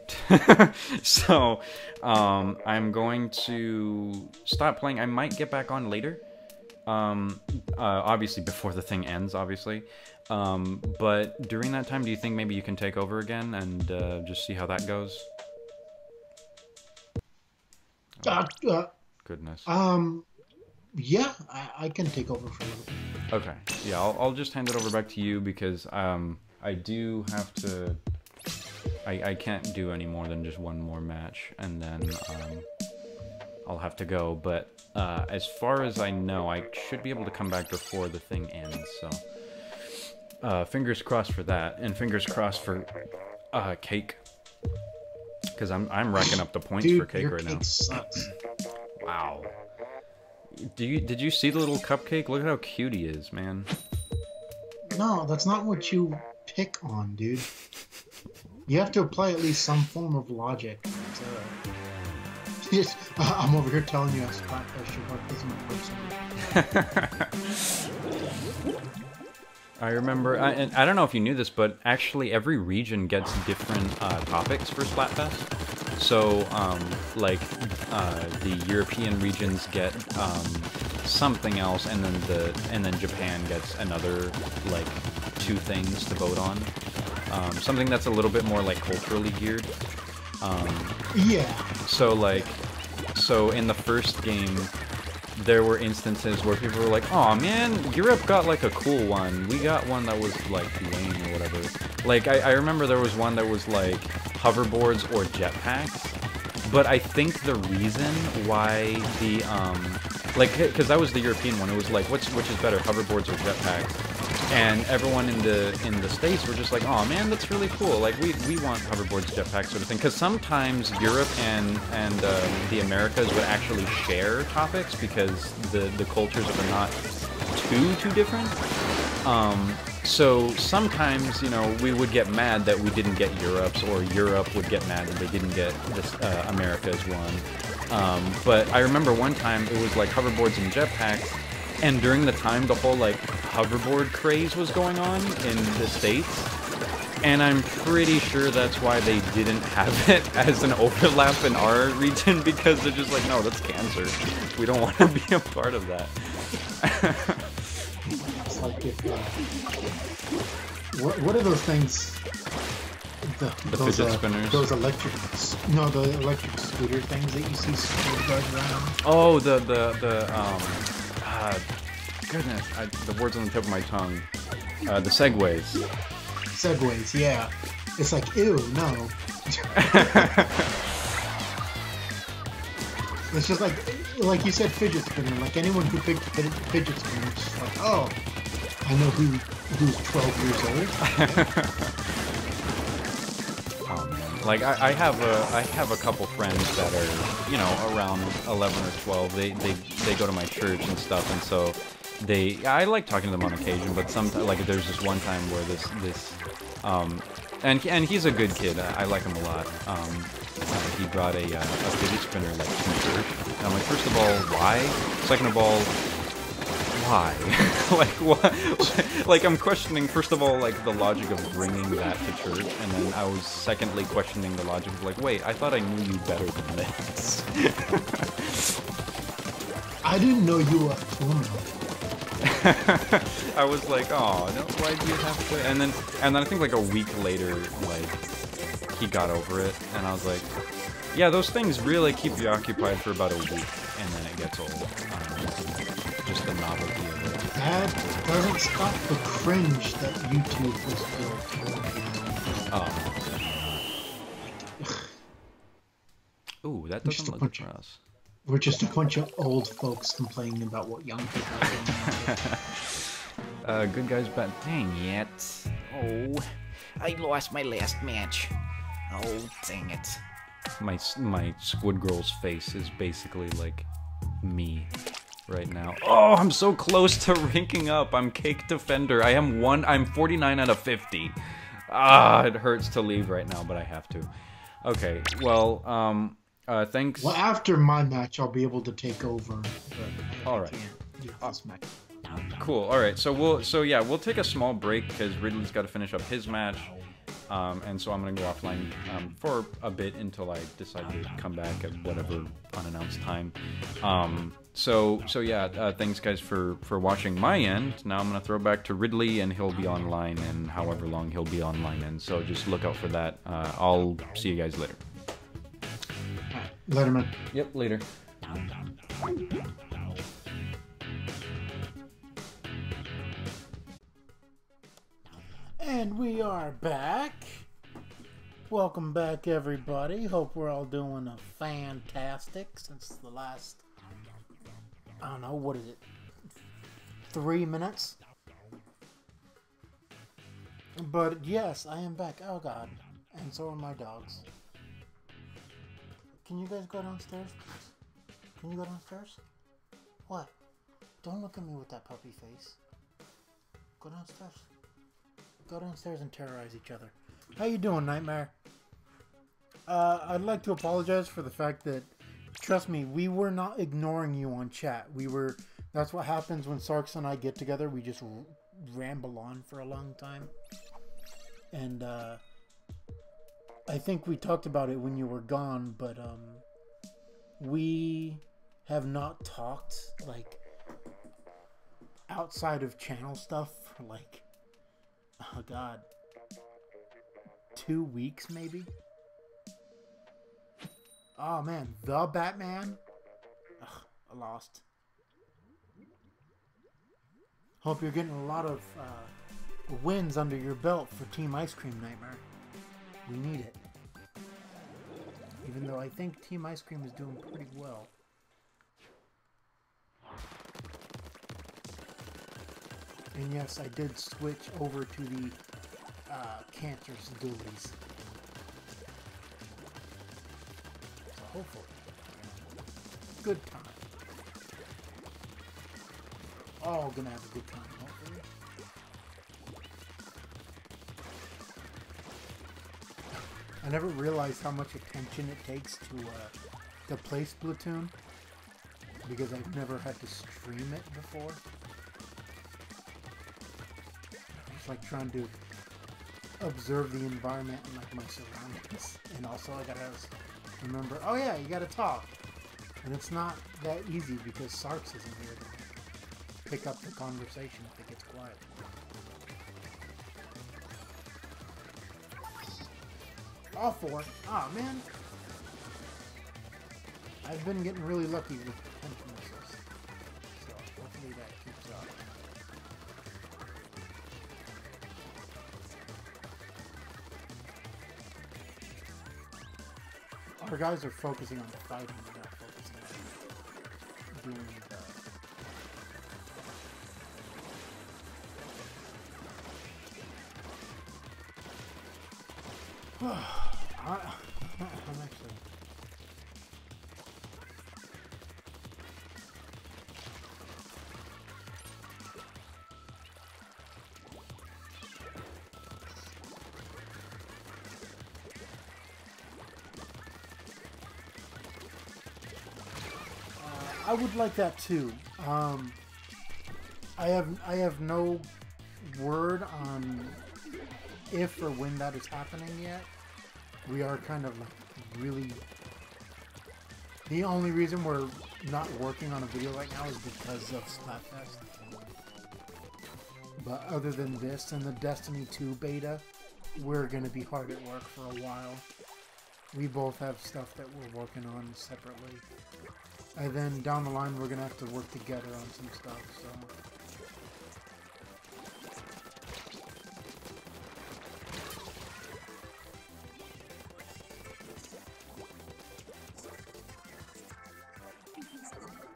So I'm going to stop playing. I might get back on later. Obviously before the thing ends, obviously. But during that time, do you think maybe you can take over again and just see how that goes? Goodness. Yeah, I can take over for a little bit. Okay. Yeah, I'll just hand it over back to you because I do have to I can't do any more than just one more match, and then I'll have to go. But as far as I know, I should be able to come back before the thing ends. So fingers crossed for that, and fingers crossed for cake, because I'm racking up the points Dude, for cake your right cake now. Sucks. Wow. Did you see the little cupcake? Look at how cute he is, man. No, that's not what you pick on, dude. You have to apply at least some form of logic. I'm over here telling you, Splatfest should work as my person. I remember, and I don't know if you knew this, but actually every region gets different topics for Splatfest. So, like, the European regions get something else, and then Japan gets another, like, 2 things to vote on. Something that's a little bit more, like, culturally geared. Yeah. So in the first game, there were instances where people were like, "Oh man, Europe got like a cool one. We got one that was like lame or whatever." Like I remember there was one that was like hoverboards or jetpacks. But I think the reason why the because that was the European one. It was like, which is better, hoverboards or jetpacks? And everyone in the States were just like, "Oh man, that's really cool. Like we want hoverboards, jetpacks, sort of thing." Because sometimes Europe and the Americas would actually share topics because the cultures are not too different. So sometimes, you know, we would get mad that we didn't get Europe's, or Europe would get mad that they didn't get this America's one. But I remember one time it was like hoverboards and jetpacks. And during the time, the whole, like, hoverboard craze was going on in the States. And I'm pretty sure that's why they didn't have it as an overlap in our region, because they're just like, no, that's cancer. We don't want to be a part of that. It's like if, what are those things? The fidget spinners? Those electric... No, the electric scooter things that you see scooter guys around. Oh, goodness, the words on the tip of my tongue. The segways. Segways, yeah. It's like, ew, no. It's just like you said, fidget spinner. Like anyone who picked fidget spinner, it's just like, oh, I know who's 12 years old. Oh man, like I have a couple friends that are, you know, around 11 or 12. They go to my church and stuff, and so I like talking to them on occasion. But sometimes, like, there's this one time where this and he's a good kid. I like him a lot. He brought a fidget spinner, like, to church. And I'm like, first of all, why? Second of all, why? Like, what? Like, I'm questioning, first of all, like, the logic of bringing that to church, and then I was secondly questioning the logic of, like, wait, I thought I knew you better than this. I didn't know you were a plumber. I was like, oh, no, why do you have to? And then I think like a week later, like, he got over it, and I was like, yeah, those things really keep you occupied for about a week, and then it gets old. Just the novelty of it. That doesn't stop the cringe that YouTube was built on. Oh. Ooh, that doesn't look good for us. We're just a bunch of old folks complaining about what young people are doing. Good guys, bad. Dang it. Oh, I lost my last match. Oh, dang it. My Squid Girl's face is basically like me right now. Oh, I'm so close to ranking up. I'm Cake Defender. I'm 49 out of 50. Ah, it hurts to leave right now, but I have to. Okay, well, thanks. Well, after my match, I'll be able to take over. All right. This match. Cool. All right. So we'll take a small break because Ridley's got to finish up his match, and so I'm gonna go offline for a bit until I decide to come back at whatever unannounced time. So yeah. Thanks guys for watching my end. Now I'm gonna throw back to Ridley, and he'll be online in however long he'll be online, and so just look out for that. I'll see you guys later. Later, man. Yep. Later. And we are back. Welcome back, everybody. Hope we're all doing a fantastic since the last, I don't know, what is it, 3 minutes? But yes, I am back. Oh god. And so are my dogs. Can you guys go downstairs, please? Can you go downstairs? What? Don't look at me with that puppy face. Go downstairs. Go downstairs and terrorize each other. How you doing, Nightmare? I'd like to apologize for the fact that, trust me, we were not ignoring you on chat. That's what happens when Sarks and I get together. We just ramble on for a long time. And, I think we talked about it when you were gone, but, we have not talked, like, outside of channel stuff for, like, oh god, 2 weeks maybe? Oh man, the Batman? Ugh, I lost. Hope you're getting a lot of wins under your belt for Team Ice Cream Nightmare. We need it. Even though I think Team Ice Cream is doing pretty well. And yes, I did switch over to the Cancer's Dualies. So hopefully, good time. All gonna have a good time, hopefully. I never realized how much attention it takes to play Splatoon, because I've never had to stream it before. Just like trying to observe the environment and like my surroundings, and also I gotta remember, oh yeah, you gotta talk, and it's not that easy because Sarks isn't here to pick up the conversation if it gets quiet. All 4. Oh man, I've been getting really lucky with potential missiles, so hopefully that keeps up. Our guys are focusing on fighting, they're not focusing on doing I'm actually... I would like that too. I have no word on if or when that is happening yet. We are kind of like really... The only reason we're not working on a video right now is because of Splatfest. But other than this and the Destiny 2 beta, we're going to be hard at work for a while. We both have stuff that we're working on separately. And then down the line, we're going to have to work together on some stuff, so...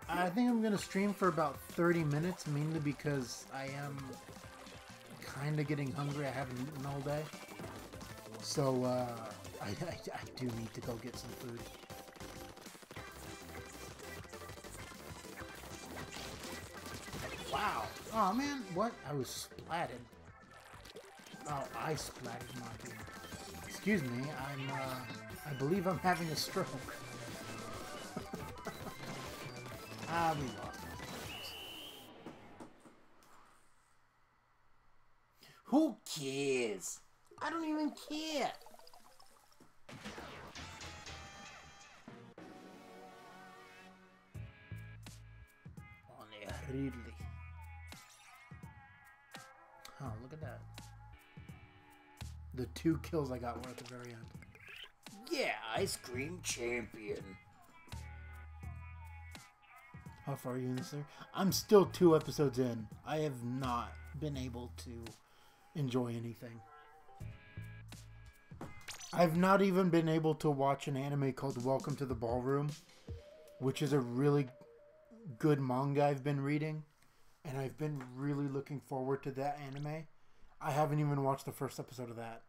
I think I'm going to stream for about 30 minutes, mainly because I am kind of getting hungry. I haven't eaten all day. So, I do need to go get some food. Wow. Oh, man. What? I was splatted. Oh, I splatted my dude. Excuse me. I believe I'm having a stroke. Ah, we lost. Who cares? I don't even care. Only Ridley. Oh, look at that. The 2 kills I got were at the very end. Yeah, Ice Cream Champion. How far are you in this thing? I'm still 2 episodes in. I have not been able to enjoy anything. I've not even been able to watch an anime called Welcome to the Ballroom, which is a really good manga I've been reading, and I've been really looking forward to that anime. I haven't even watched the first episode of that.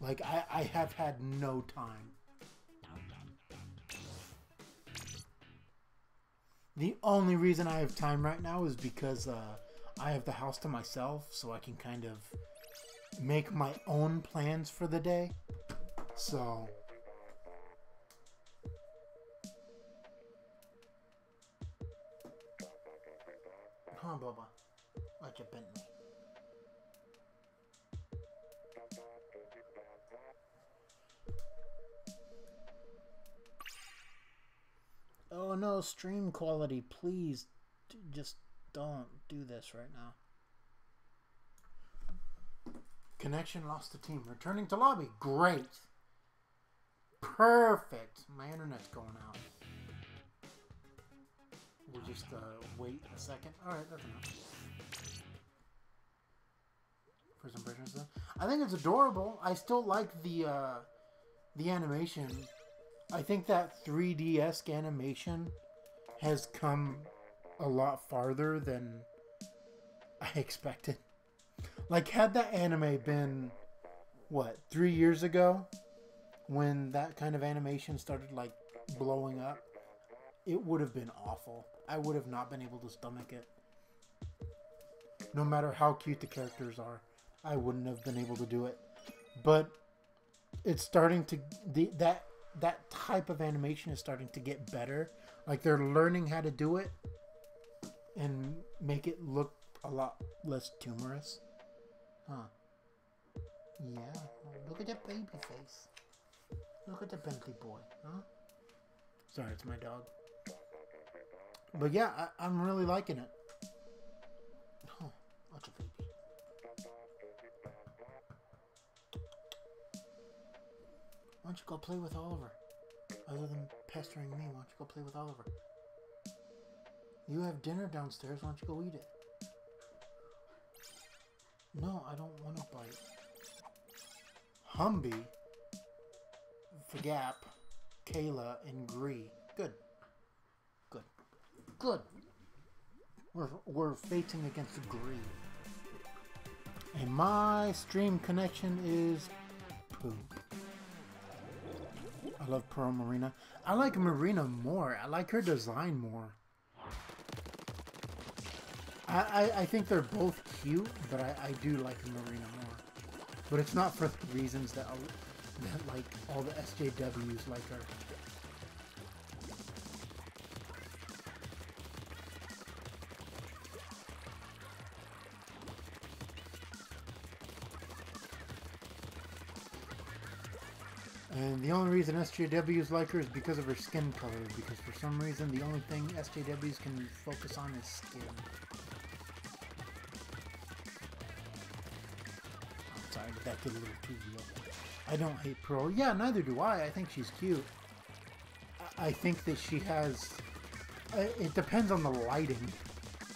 Like, I have had no time. The only reason I have time right now is because I have the house to myself, so I can kind of make my own plans for the day. So... Come on, Boba. Watch your Bentley. Oh no, stream quality, please. Just don't do this right now. Connection lost to team. Returning to lobby. Great. Perfect. My internet's going out. We'll just wait a second. Alright, that's enough. First impressions then. I think it's adorable. I still like the animation. I think that 3D-esque animation has come a lot farther than I expected. Like, had that anime been, what, 3 years ago? When that kind of animation started, like, blowing up, it would have been awful. I would have not been able to stomach it. No matter how cute the characters are, I wouldn't have been able to do it. But it's starting to... That type of animation is starting to get better. Like, they're learning how to do it and make it look a lot less humorous. Huh. Yeah. Look at that baby face. Look at the Bentley boy. Huh? Sorry, it's my dog. But yeah, I'm really liking it. Oh, watch a baby. Why don't you go play with Oliver? Other than pestering me, why don't you go play with Oliver? You have dinner downstairs, why don't you go eat it? No, I don't want to bite. Humby, Fagap, Kayla, and Gree. Good. Good. Good. We're facing against Gree. And my stream connection is poop. I love Pearl Marina. I like Marina more. I like her design more. I think they're both cute, but I do like Marina more. But it's not for the reasons that like all the SJWs like her. And the only reason SJWs like her is because of her skin color, because for some reason the only thing SJWs can focus on is skin. I'm sorry, but that did a little too real. I don't hate Pearl. Yeah, neither do I. I think she's cute. I think that she has... It depends on the lighting,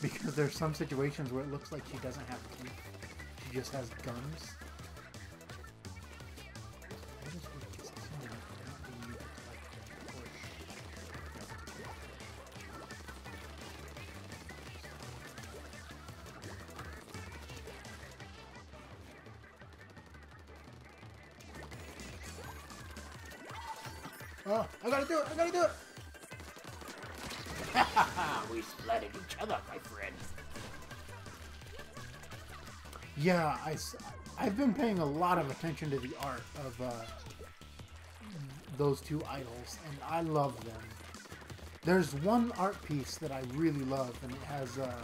because there's some situations where it looks like she doesn't have teeth. She just has gums. Oh, I gotta do it! I gotta do it! We splatted each other, my friend. Yeah, I've been paying a lot of attention to the art of those two idols, and I love them. There's one art piece that I really love, and it has what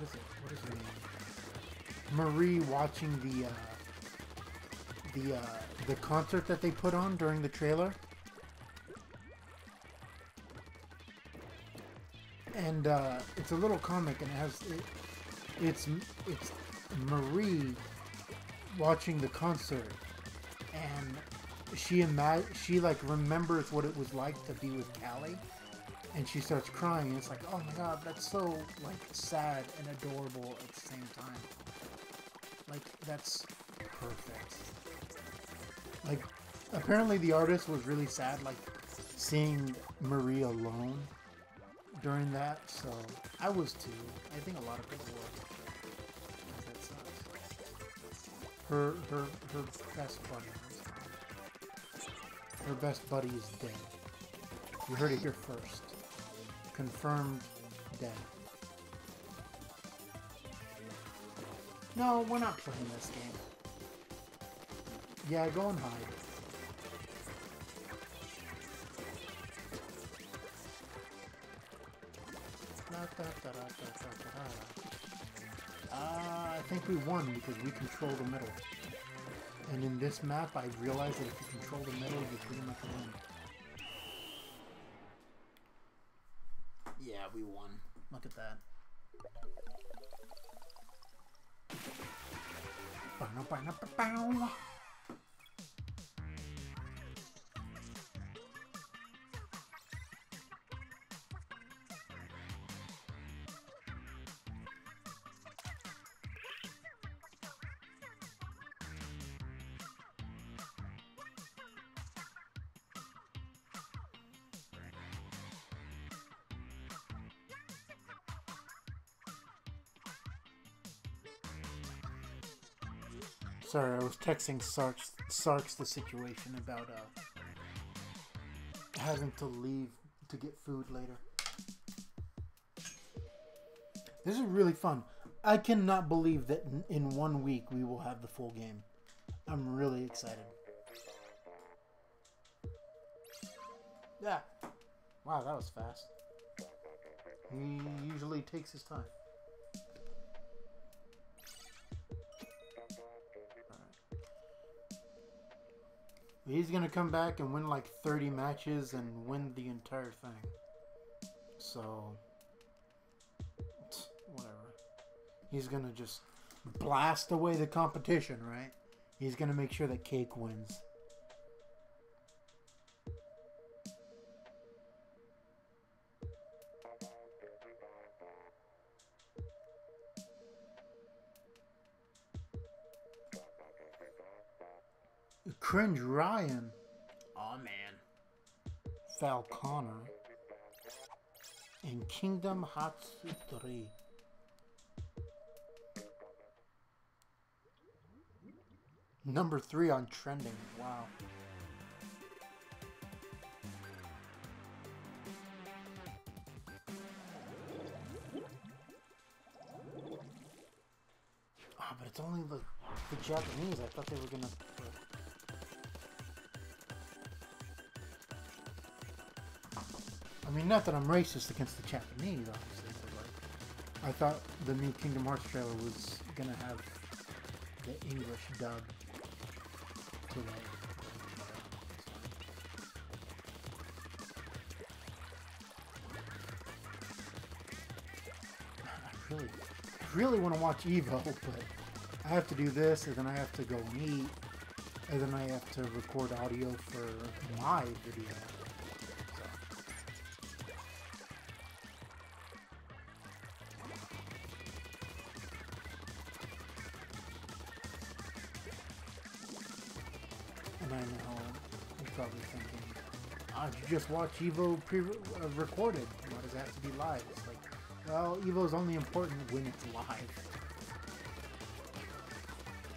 is it? What is her name? Marie watching the concert that they put on during the trailer. And it's a little comic, and it's Marie watching the concert, and she like remembers what it was like to be with Callie, and she starts crying, and it's like, oh my god, that's so like sad and adorable at the same time. Like, that's perfect. Like, apparently the artist was really sad, like, seeing Marie alone during that, so I was too. I think a lot of people were. That sucks. Her best buddy is gone. Her best buddy is dead. You heard it here first. Confirmed dead. No, we're not playing this game. Yeah, go and hide. I think we won because we control the middle. And in this map, I realized that if you control the middle, you pretty much win. Yeah, we won. Look at that. Bow. Sorry, I was texting Sarks the situation about having to leave to get food later. This is really fun. I cannot believe that in 1 week we will have the full game. I'm really excited. Yeah. Wow, that was fast. He usually takes his time. He's gonna come back and win like 30 matches and win the entire thing. So, whatever. He's gonna just blast away the competition, right? He's gonna make sure that Cake wins. Cringe Ryan. Oh man. Falconer. And Kingdom Hearts 3. Number 3 on trending. Wow. Ah, but it's only the Japanese. I thought they were gonna. I mean, not that I'm racist against the Japanese, obviously, but like, I thought the new Kingdom Hearts trailer was gonna have the English dub to like. I really want to watch Evo, but I have to do this, and then I have to go and eat, and then I have to record audio for my video. And I know you're probably thinking, oh, you just watch Evo pre-recorded. Why does it have to be live? It's like, well, Evo's only important when it's live.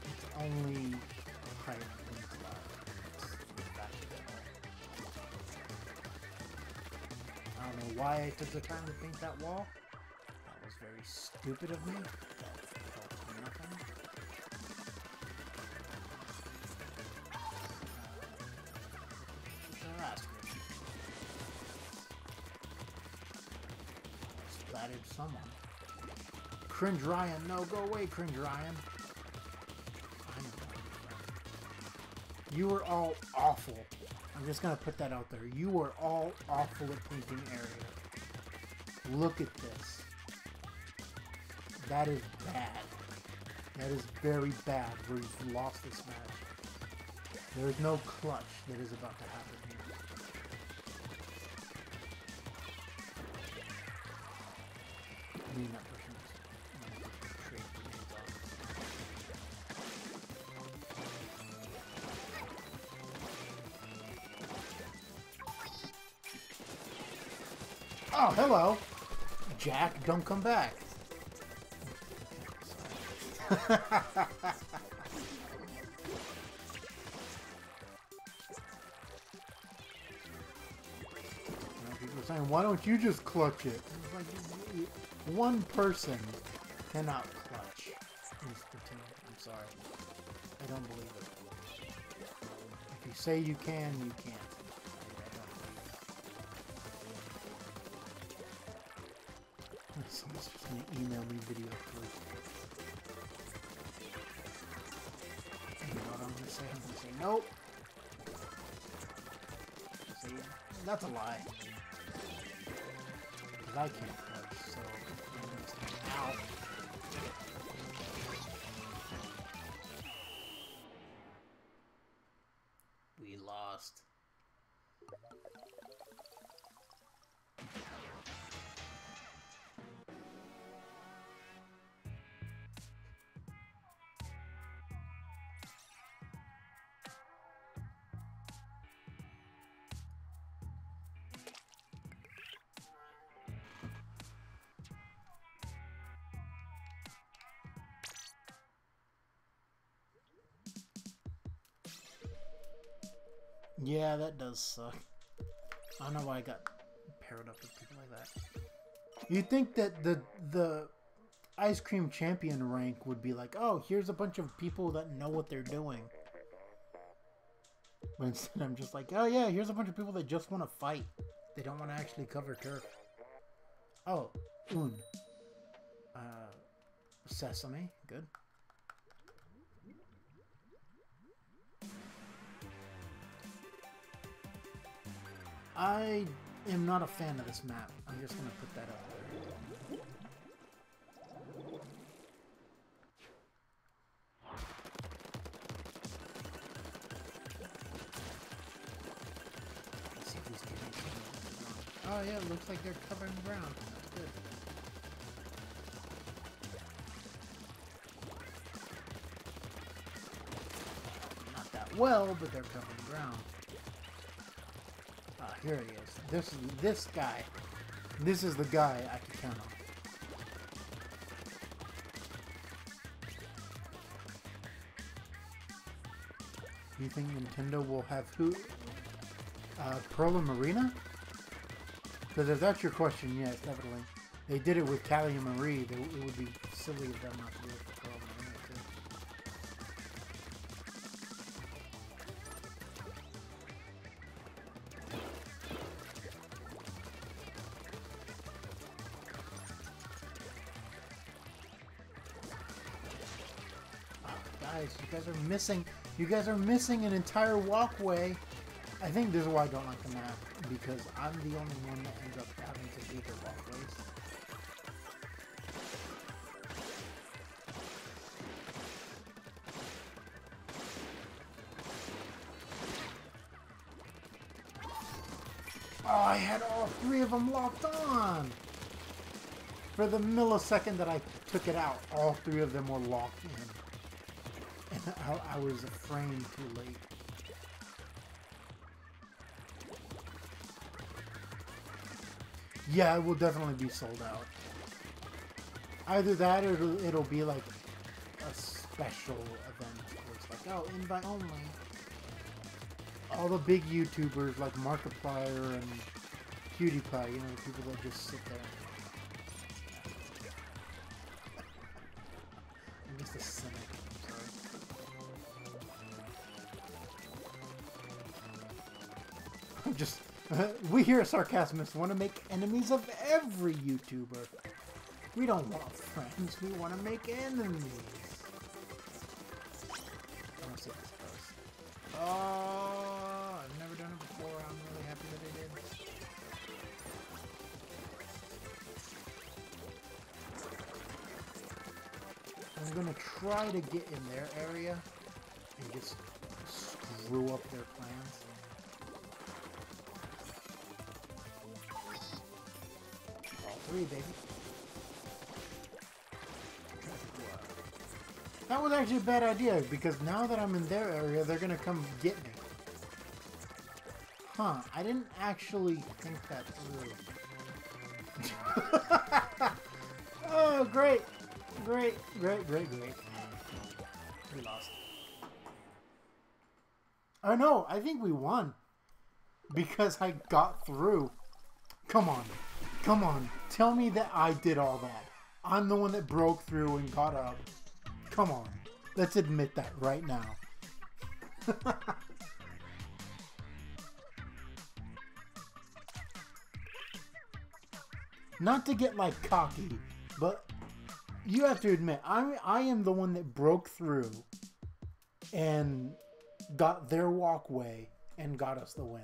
It's only hype when it's live. I don't know why I took the time to paint that wall. That was very stupid of me. Nothing. Splatted someone. Cringe Ryan, no, go away, Cringe Ryan. I know. You were all awful. I'm just gonna put that out there. You were all awful at painting area. Look at this. That is bad. That is very bad where you've lost this match. There is no clutch that is about to happen here. I mean, that person is trade grenades off. Oh, hello. Jack, don't come back. People are saying, why don't you just clutch it? It's like, one person cannot clutch in Splatoon. I'm sorry. I don't believe it. If you say you can, you can't. Someone's just gonna email me video proof. You know what I'm gonna say? I'm gonna say nope. See, that's a lie. Because I can't clutch, so I'm gonna say ow. We lost. Yeah, that does suck. I don't know why I got paired up with people like that. You'd think that the ice cream champion rank would be like, oh, here's a bunch of people that know what they're doing. But instead I'm just like, oh yeah, here's a bunch of people that just want to fight. They don't want to actually cover turf. Oh, sesame, good. I am not a fan of this map. I'm just gonna put that up there. Let's see if these kids are. Oh yeah, it looks like they're covering ground. That's good. Not that well, but they're covering ground. Ah, here he is. This guy. This is the guy I can count on. Do you think Nintendo will have who? Pearl and Marina? Because if that's your question, yes, definitely. They did it with Callie and Marie. It would be silly of them not to do it for Pearl and Marina too. Guys, you guys are missing an entire walkway. I think this is why I don't like the map, because I'm the only one that ends up having to do the walkways. Oh, I had all three of them locked on! For the millisecond that I took it out, all three of them were locked in. And I was a frame too late. Yeah, it will definitely be sold out. Either that or it'll be like a special event where it's like, oh, invite only. All the big YouTubers like Markiplier and PewDiePie, you know, the people that just sit there. I'm just a cynic. I'm sorry. Just... we here at Sarcasmus want to make enemies of every YouTuber. We don't want friends, we want to make enemies. I want to see how this goes. Oh, I've never done it before. I'm really happy that I did. I'm going to try to get in their area and just screw up their plans. Three, baby. That was actually a bad idea, because now that I'm in their area, they're gonna come get me. Huh, I didn't actually think that through. Oh, great. Great. We lost. Oh, no. I think we won. Because I got through. Come on. Come on. Tell me that I did all that. I'm the one that broke through and got up. Come on. Let's admit that right now. Not to get like cocky, but you have to admit, I am the one that broke through and got their walkway and got us the win.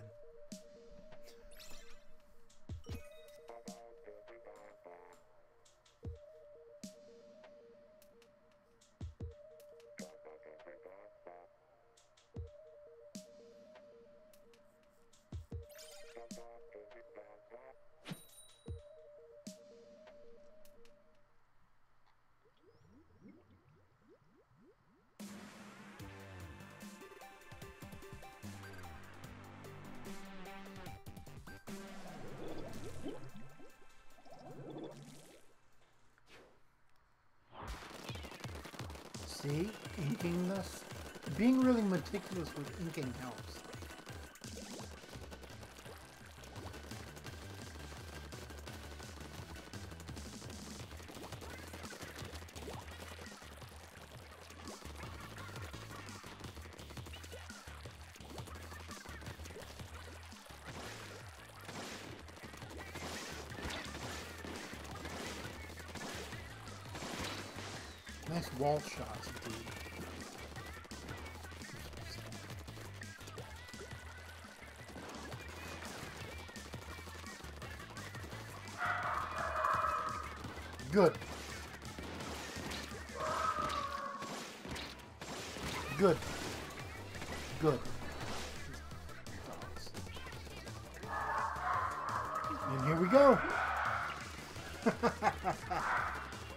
See, inking this. Being really meticulous with inking helps. Nice wall shots, dude. Good. Good. Good. And here we go.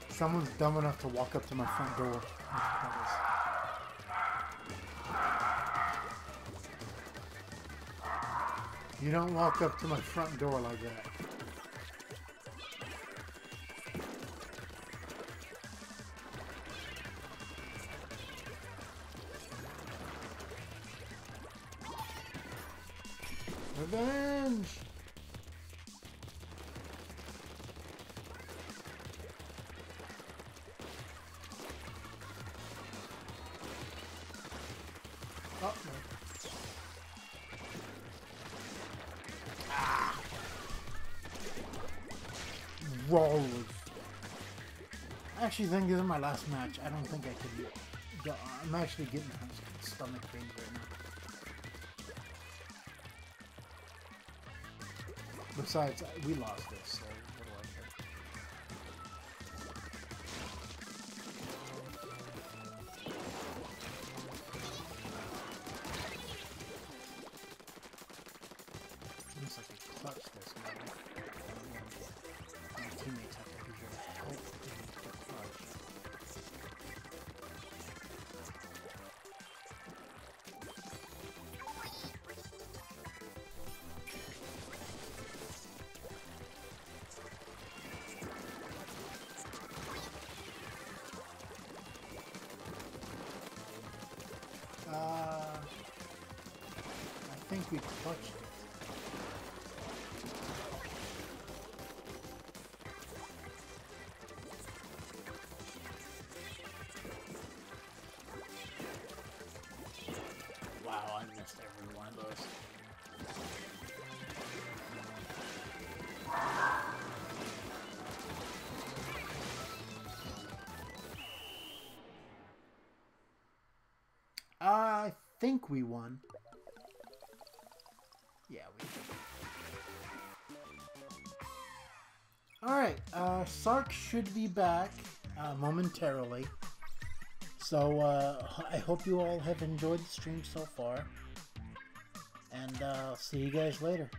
Someone's dumb enough to walk up to my front door. You don't walk up to my front door like that. Revenge! Oh, no. Ah! Rollers. I actually think this is my last match. I don't think I can go. I'm actually getting stomach pains right now. Besides, we lost this, so what do I care? Seems like a clutch this man. My teammates have to be very helpful to the clutch. I think we clutched it. Wow, I missed every one of those. I think we won. Yeah, we did. Alright, Sark should be back momentarily. So, I hope you all have enjoyed the stream so far. And I'll see you guys later.